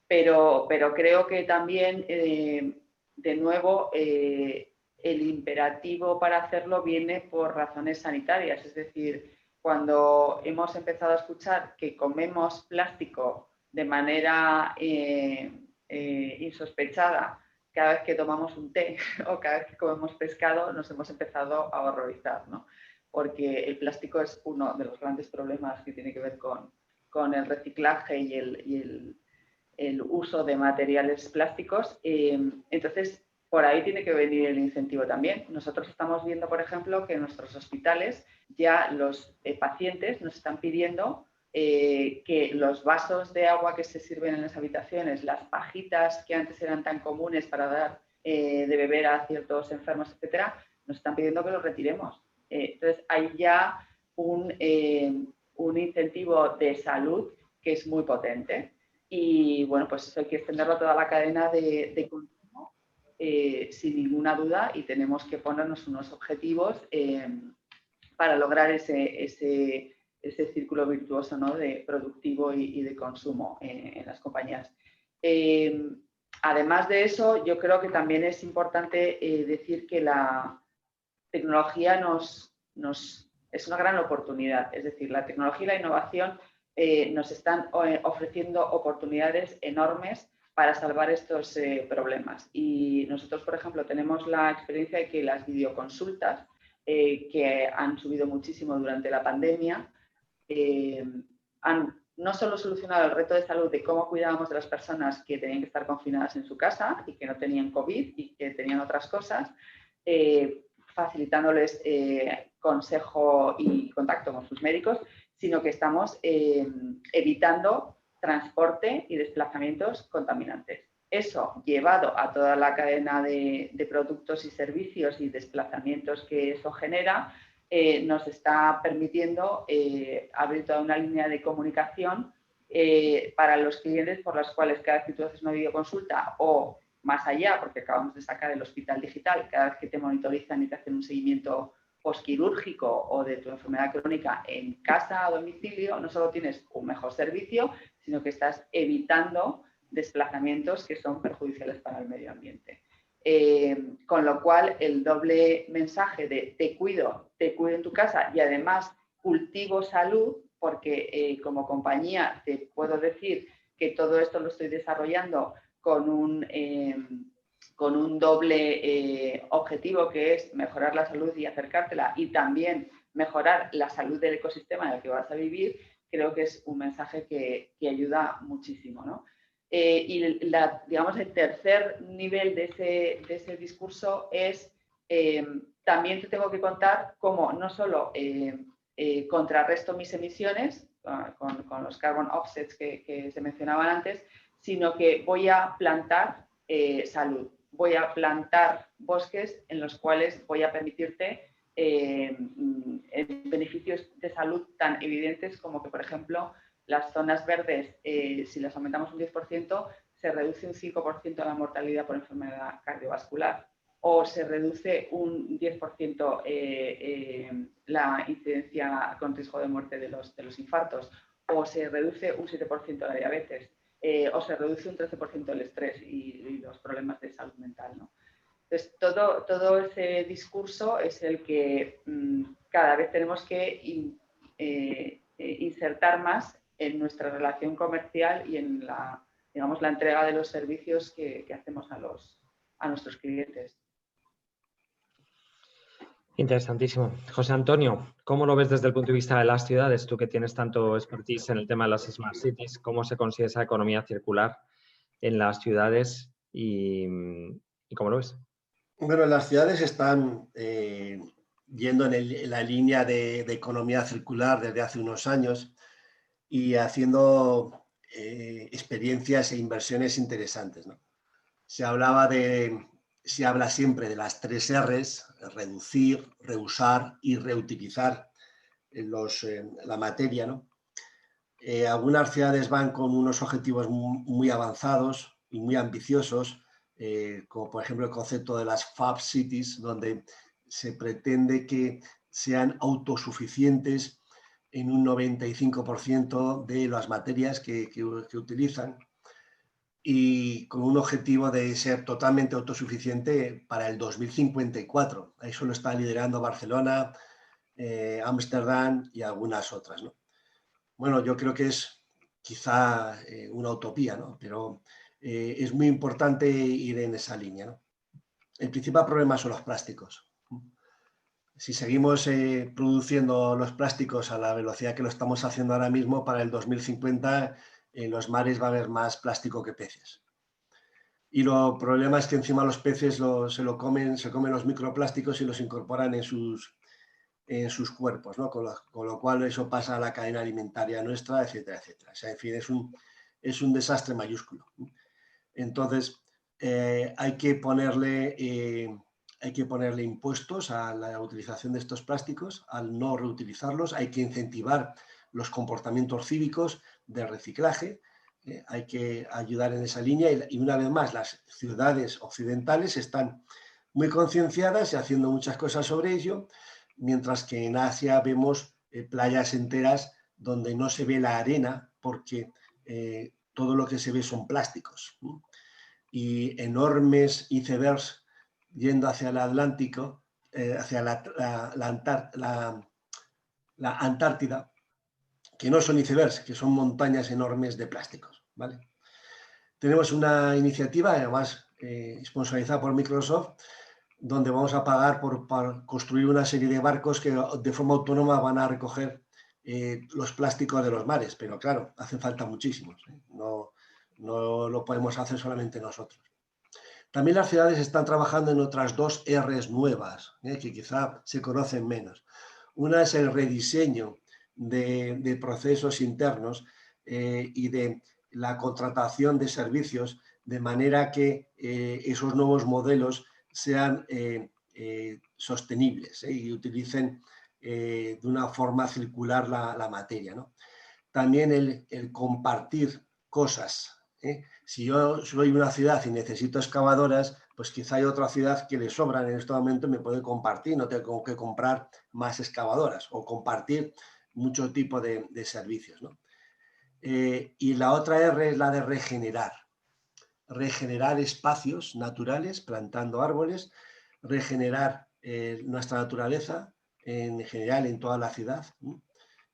Pero creo que también, de nuevo, el imperativo para hacerlo viene por razones sanitarias. Es decir, cuando hemos empezado a escuchar que comemos plástico de manera insospechada cada vez que tomamos un té o cada vez que comemos pescado, nos hemos empezado a horrorizar, ¿no? Porque el plástico es uno de los grandes problemas que tiene que ver con el reciclaje y el uso de materiales plásticos. Entonces, por ahí tiene que venir el incentivo también. Nosotros estamos viendo, por ejemplo, que en nuestros hospitales ya los pacientes nos están pidiendo que los vasos de agua que se sirven en las habitaciones, las pajitas que antes eran tan comunes para dar de beber a ciertos enfermos, etcétera, nos están pidiendo que los retiremos. Entonces, hay ya un incentivo de salud que es muy potente. Y bueno, pues eso hay que extenderlo a toda la cadena de consumo, sin ninguna duda, y tenemos que ponernos unos objetivos para lograr ese círculo virtuoso, ¿no? De productivo y de consumo en las compañías. Además de eso, yo creo que también es importante decir que la tecnología es una gran oportunidad. Es decir, la tecnología y la innovación nos están ofreciendo oportunidades enormes para salvar estos problemas. Y nosotros, por ejemplo, tenemos la experiencia de que las videoconsultas, que han subido muchísimo durante la pandemia, han no solo solucionado el reto de salud de cómo cuidábamos de las personas que tenían que estar confinadas en su casa y que no tenían COVID y que tenían otras cosas, facilitándoles consejo y contacto con sus médicos, sino que estamos evitando transporte y desplazamientos contaminantes. Eso, llevado a toda la cadena de productos y servicios y desplazamientos que eso genera, nos está permitiendo abrir toda una línea de comunicación para los clientes por las cuales cada vez que tú haces una videoconsulta o más allá, porque acabamos de sacar el hospital digital, cada vez que te monitorizan y te hacen un seguimiento postquirúrgico o de tu enfermedad crónica en casa a domicilio, no solo tienes un mejor servicio, sino que estás evitando desplazamientos que son perjudiciales para el medio ambiente. Con lo cual, el doble mensaje de te cuido en tu casa y además cultivo salud, porque como compañía te puedo decir que todo esto lo estoy desarrollando con un doble objetivo, que es mejorar la salud y acercártela, y también mejorar la salud del ecosistema en el que vas a vivir, creo que es un mensaje que ayuda muchísimo, ¿no? Y digamos, el tercer nivel de ese discurso es, también te tengo que contar cómo no solo contrarresto mis emisiones con los carbon offsets que se mencionaban antes, sino que voy a plantar salud. Voy a plantar bosques en los cuales voy a permitirte beneficios de salud tan evidentes como que, por ejemplo, las zonas verdes, si las aumentamos un 10%, se reduce un 5% la mortalidad por enfermedad cardiovascular, o se reduce un 10% la incidencia con riesgo de muerte de los infartos, o se reduce un 7% la diabetes, o se reduce un 13% el estrés y los problemas de salud mental, ¿no? Entonces, todo ese discurso es el que cada vez tenemos que insertar más en nuestra relación comercial y en la entrega de los servicios que hacemos a nuestros clientes. Interesantísimo. José Antonio, ¿cómo lo ves desde el punto de vista de las ciudades? Tú que tienes tanto expertise en el tema de las Smart Cities, ¿cómo se consigue esa economía circular en las ciudades y cómo lo ves? Bueno, las ciudades están yendo en la línea de economía circular desde hace unos años y haciendo experiencias e inversiones interesantes, ¿no? Se habla siempre de las 3 R's: reducir, reusar y reutilizar la materia, ¿no? Algunas ciudades van con unos objetivos muy avanzados y muy ambiciosos, como por ejemplo el concepto de las Fab Cities, donde se pretende que sean autosuficientes en un 95% de las materias que utilizan, y con un objetivo de ser totalmente autosuficiente para el 2054. Eso lo está liderando Barcelona, Ámsterdam y algunas otras, ¿no? Bueno, yo creo que es quizá una utopía, ¿no? Pero es muy importante ir en esa línea, ¿no? El principal problema son los plásticos. Si seguimos produciendo los plásticos a la velocidad que lo estamos haciendo ahora mismo, para el 2050 en los mares va a haber más plástico que peces. Y el problema es que encima los peces se comen los microplásticos y los incorporan en sus cuerpos, ¿no? Con lo cual eso pasa a la cadena alimentaria nuestra, etcétera, etcétera. O sea, en fin, es un desastre mayúsculo. Entonces, hay que ponerle impuestos a la utilización de estos plásticos, al no reutilizarlos. Hay que incentivar los comportamientos cívicos de reciclaje. Hay que ayudar en esa línea y una vez más las ciudades occidentales están muy concienciadas y haciendo muchas cosas sobre ello, mientras que en Asia vemos playas enteras donde no se ve la arena porque todo lo que se ve son plásticos, ¿no? Y enormes icebergs yendo hacia el Atlántico, hacia la Antártida, que no son icebergs, que son montañas enormes de plásticos, ¿vale? Tenemos una iniciativa, además sponsorizada por Microsoft, donde vamos a pagar por construir una serie de barcos que de forma autónoma van a recoger los plásticos de los mares, pero claro, hacen falta muchísimos, ¿eh? No lo podemos hacer solamente nosotros. También las ciudades están trabajando en otras 2 Rs nuevas, que quizá se conocen menos. Una es el rediseño de procesos internos y de la contratación de servicios, de manera que esos nuevos modelos sean sostenibles y utilicen de una forma circular la materia, ¿no? También el compartir cosas. Si yo soy una ciudad y necesito excavadoras, pues quizá hay otra ciudad que le sobran en este momento y me puede compartir, no tengo que comprar más excavadoras o compartir mucho tipo de servicios, ¿no? Y la otra R es la de regenerar. Regenerar espacios naturales, plantando árboles, regenerar nuestra naturaleza en general en toda la ciudad, ¿no?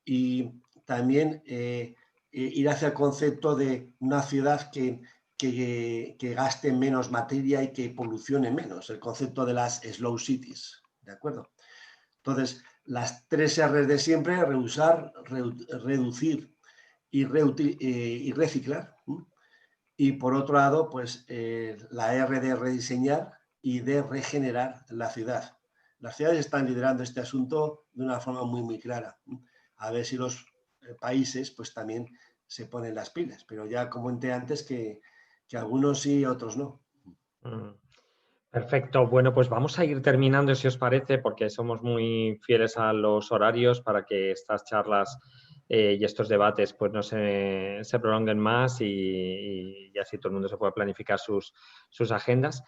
Y también ir hacia el concepto de una ciudad que gaste menos materia y que polucione menos, el concepto de las slow cities, ¿de acuerdo? Entonces, las 3 R's de siempre: reusar, reducir y reciclar. Y por otro lado, pues la R de rediseñar y de regenerar la ciudad. Las ciudades están liderando este asunto de una forma muy clara. A ver si los países pues también se ponen las pilas, pero ya comenté antes que algunos sí y otros no. Perfecto. Bueno, pues vamos a ir terminando, si os parece, porque somos muy fieles a los horarios para que estas charlas y estos debates pues no se prolonguen más y así todo el mundo se pueda planificar sus agendas.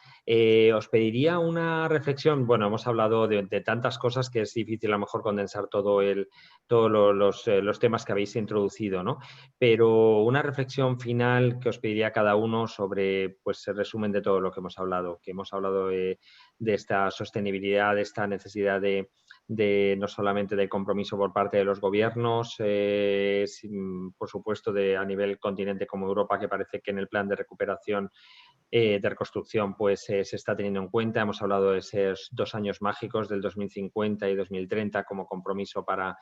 Os pediría una reflexión. Bueno, hemos hablado de tantas cosas que es difícil a lo mejor condensar todos los temas que habéis introducido, ¿no? Pero una reflexión final que os pediría a cada uno sobre pues, el resumen de todo lo que hemos hablado de esta sostenibilidad, de esta necesidad de no solamente de compromiso por parte de los gobiernos, por supuesto a nivel continente como Europa, que parece que en el plan de recuperación, de reconstrucción, pues se está teniendo en cuenta. Hemos hablado de esos 2 años mágicos del 2050 y 2030 como compromiso para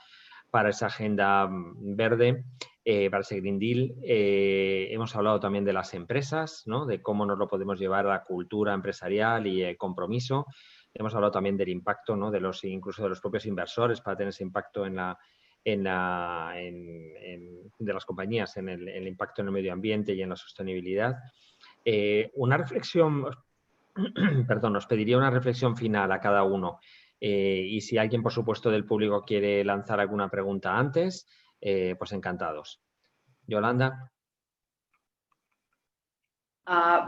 esa agenda verde, para ese Green Deal. Hemos hablado también de las empresas, ¿no? De cómo nos lo podemos llevar a la cultura empresarial y compromiso. Hemos hablado también del impacto, ¿no? Incluso de los propios inversores para tener ese impacto de las compañías en el impacto en el medio ambiente y en la sostenibilidad. Una reflexión, perdón, os pediría una reflexión final a cada uno. Y si alguien, por supuesto, del público quiere lanzar alguna pregunta antes, pues encantados. Yolanda.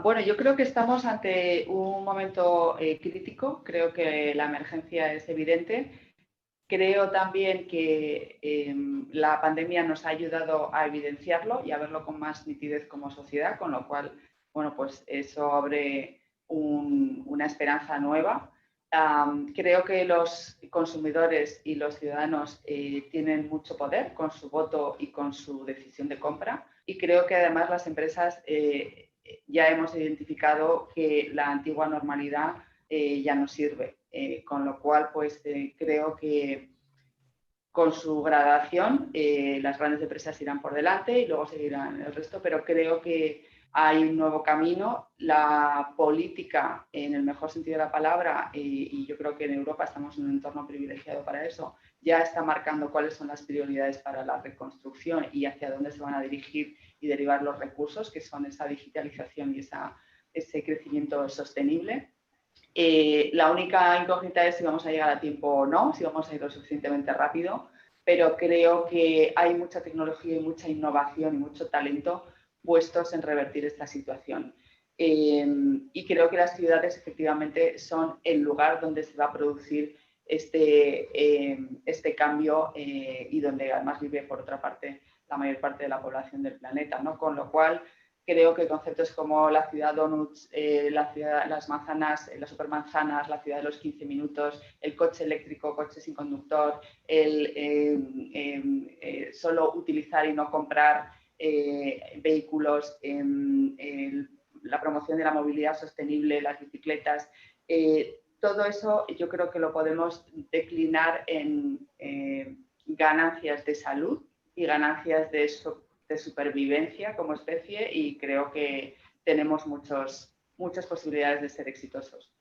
Bueno, yo creo que estamos ante un momento crítico. Creo que la emergencia es evidente. Creo también que la pandemia nos ha ayudado a evidenciarlo y a verlo con más nitidez como sociedad, con lo cual, bueno, pues eso abre una esperanza nueva. Creo que los consumidores y los ciudadanos tienen mucho poder con su voto y con su decisión de compra, y creo que además las empresas ya hemos identificado que la antigua normalidad ya no sirve, con lo cual pues creo que con su gradación las grandes empresas irán por delante y luego seguirán el resto, pero creo que hay un nuevo camino. La política, en el mejor sentido de la palabra, y yo creo que en Europa estamos en un entorno privilegiado para eso, ya está marcando cuáles son las prioridades para la reconstrucción y hacia dónde se van a dirigir y derivar los recursos, que son esa digitalización y ese crecimiento sostenible. La única incógnita es si vamos a llegar a tiempo o no, si vamos a ir lo suficientemente rápido, pero creo que hay mucha tecnología y mucha innovación y mucho talento puestos en revertir esta situación. Y creo que las ciudades efectivamente son el lugar donde se va a producir este cambio y donde además vive, por otra parte, la mayor parte de la población del planeta, ¿no? Con lo cual, creo que conceptos como la ciudad donuts, las manzanas, las supermanzanas, la ciudad de los 15 minutos, el coche eléctrico, coche sin conductor, solo utilizar y no comprar vehículos, la promoción de la movilidad sostenible, las bicicletas, todo eso yo creo que lo podemos declinar en ganancias de salud y ganancias de supervivencia como especie, y creo que tenemos muchos muchas posibilidades de ser exitosos.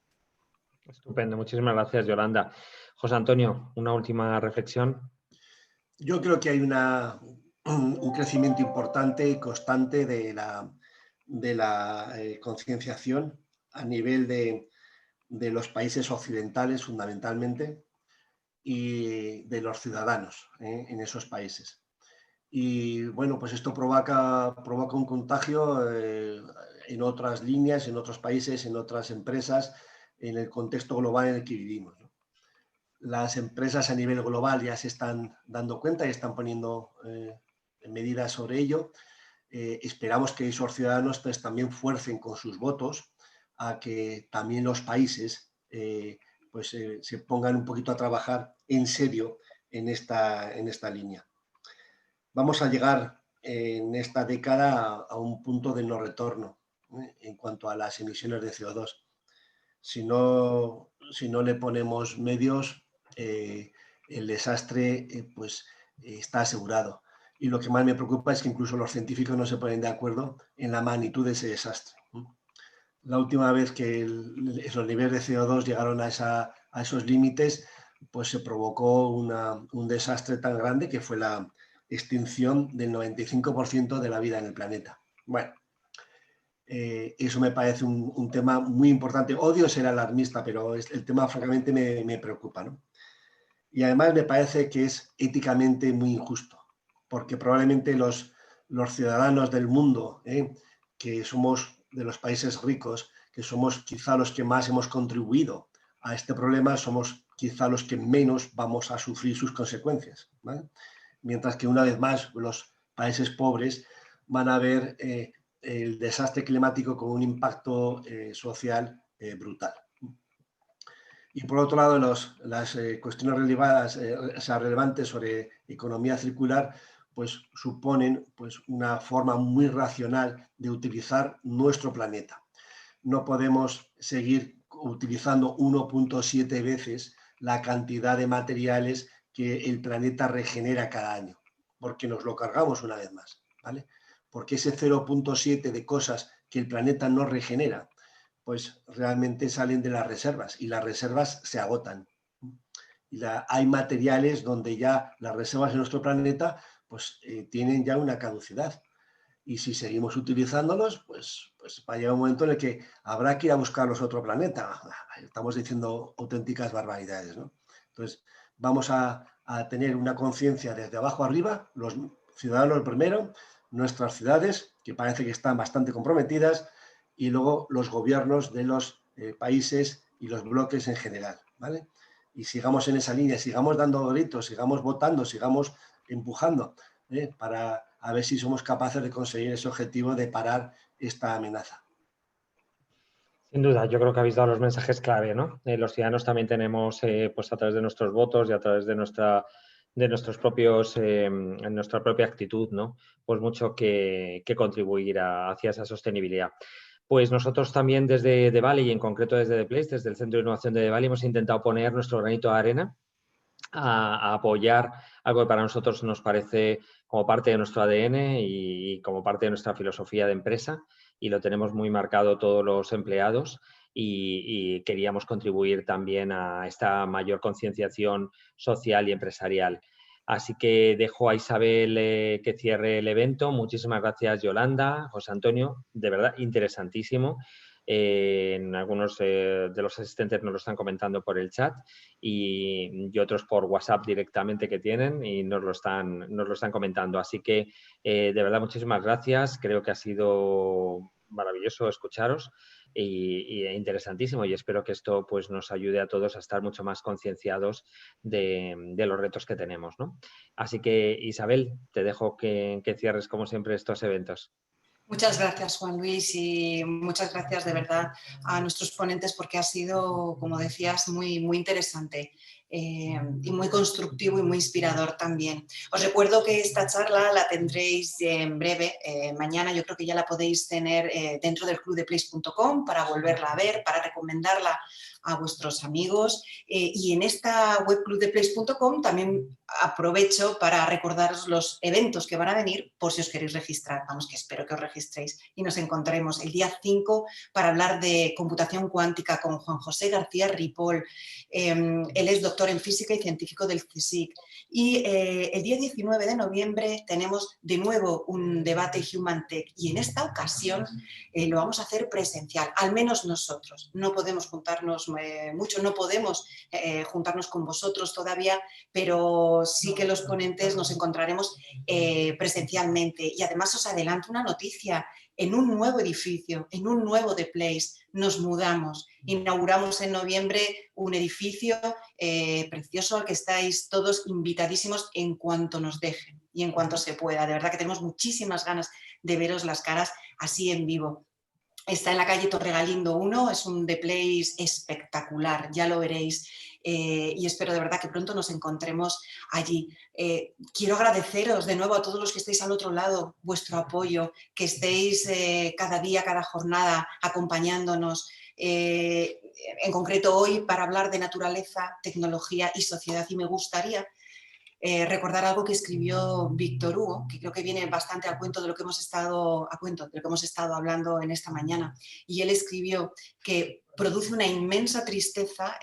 Estupendo, muchísimas gracias, Yolanda. José Antonio, una última reflexión. Yo creo que hay un crecimiento importante y constante de la concienciación a nivel de los países occidentales fundamentalmente y de los ciudadanos en esos países. Y bueno, pues esto provoca un contagio en otras líneas, en otros países, en otras empresas, en el contexto global en el que vivimos, ¿no? Las empresas a nivel global ya se están dando cuenta y están poniendo medidas sobre ello. Esperamos que esos ciudadanos pues, también fuercen con sus votos a que también los países se pongan un poquito a trabajar en serio en esta línea. Vamos a llegar en esta década a un punto de no retorno en cuanto a las emisiones de CO2. Si no le ponemos medios, el desastre está asegurado. Y lo que más me preocupa es que incluso los científicos no se ponen de acuerdo en la magnitud de ese desastre. La última vez que los niveles de CO2 llegaron a esos límites, pues se provocó un desastre tan grande que fue la extinción del 95% de la vida en el planeta. Bueno, eso me parece un tema muy importante. Odio ser alarmista, pero el tema francamente me preocupa, ¿no? Y además me parece que es éticamente muy injusto, porque probablemente los ciudadanos del mundo, que somos de los países ricos, que somos quizá los que más hemos contribuido a este problema, somos quizá los que menos vamos a sufrir sus consecuencias, ¿vale? Mientras que una vez más los países pobres van a ver el desastre climático con un impacto social brutal. Y por otro lado, las cuestiones relevantes sobre economía circular pues suponen pues, una forma muy racional de utilizar nuestro planeta. No podemos seguir utilizando 1.7 veces la cantidad de materiales que el planeta regenera cada año, porque nos lo cargamos una vez más, ¿vale? Porque ese 0.7 de cosas que el planeta no regenera, pues realmente salen de las reservas y las reservas se agotan. Y hay materiales donde ya las reservas de nuestro planeta pues, tienen ya una caducidad. Y si seguimos utilizándolos, pues va a llegar un momento en el que habrá que ir a buscarlos a otro planeta. Estamos diciendo auténticas barbaridades, ¿no? Entonces, vamos a tener una conciencia desde abajo arriba, los ciudadanos primero, nuestras ciudades, que parece que están bastante comprometidas, y luego los gobiernos de los países y los bloques en general, ¿vale? Y sigamos en esa línea, sigamos dando gritos, sigamos votando, sigamos empujando para a ver si somos capaces de conseguir ese objetivo de parar esta amenaza. Sin duda, yo creo que habéis dado los mensajes clave, ¿no? Los ciudadanos también tenemos, pues a través de nuestros votos y a través de nuestros propios, en nuestra propia actitud, ¿no? Pues mucho que contribuir hacia esa sostenibilidad. Pues nosotros también desde The Valley y en concreto desde The Place, desde el Centro de Innovación de The Valley, hemos intentado poner nuestro granito de arena a apoyar algo que para nosotros nos parece como parte de nuestro ADN y como parte de nuestra filosofía de empresa, y lo tenemos muy marcado todos los empleados y queríamos contribuir también a esta mayor concienciación social y empresarial. Así que dejo a Isabel que cierre el evento. Muchísimas gracias, Yolanda, José Antonio, de verdad interesantísimo. En algunos de los asistentes nos lo están comentando por el chat y otros por WhatsApp directamente que tienen y nos lo están comentando. Así que, de verdad, muchísimas gracias. Creo que ha sido maravilloso escucharos y interesantísimo, y espero que esto pues, nos ayude a todos a estar mucho más concienciados de los retos que tenemos, ¿no? Así que, Isabel, te dejo que cierres, como siempre, estos eventos. Muchas gracias, Juan Luis, y muchas gracias de verdad a nuestros ponentes porque ha sido, como decías, muy, muy interesante. y muy constructivo y muy inspirador también. Os recuerdo que esta charla la tendréis en breve, mañana yo creo que ya la podéis tener dentro del clubdeplace.com para volverla a ver, para recomendarla a vuestros amigos, y en esta web clubdeplace.com también aprovecho para recordaros los eventos que van a venir por si os queréis registrar. Vamos, que espero que os registréis y nos encontremos el día 5 para hablar de computación cuántica con Juan José García Ripoll. Él es doctor en física y científico del CSIC. Y el día 19 de noviembre tenemos de nuevo un debate Human Tech, y en esta ocasión lo vamos a hacer presencial, al menos nosotros. No podemos juntarnos mucho, no podemos juntarnos con vosotros todavía, pero sí que los ponentes nos encontraremos presencialmente. Y además os adelanto una noticia: en un nuevo edificio, en un nuevo The Place, nos mudamos. Inauguramos en noviembre un edificio precioso al que estáis todos invitadísimos en cuanto nos dejen y en cuanto se pueda. De verdad que tenemos muchísimas ganas de veros las caras así en vivo. Está en la calle Torregalindo 1, es un The Place espectacular, ya lo veréis, y espero de verdad que pronto nos encontremos allí. Quiero agradeceros de nuevo a todos los que estáis al otro lado vuestro apoyo, que estéis cada día, cada jornada acompañándonos, en concreto hoy para hablar de naturaleza, tecnología y sociedad. Y me gustaría recordar algo que escribió Víctor Hugo, que creo que viene bastante a cuento de lo que hemos estado hablando en esta mañana. Y él escribió que produce una inmensa tristeza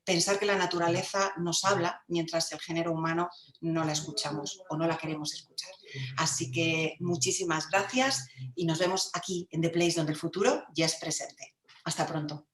pensar que la naturaleza nos habla mientras el género humano no la escuchamos o no la queremos escuchar. Así que muchísimas gracias y nos vemos aquí en The Place, donde el futuro ya es presente. Hasta pronto.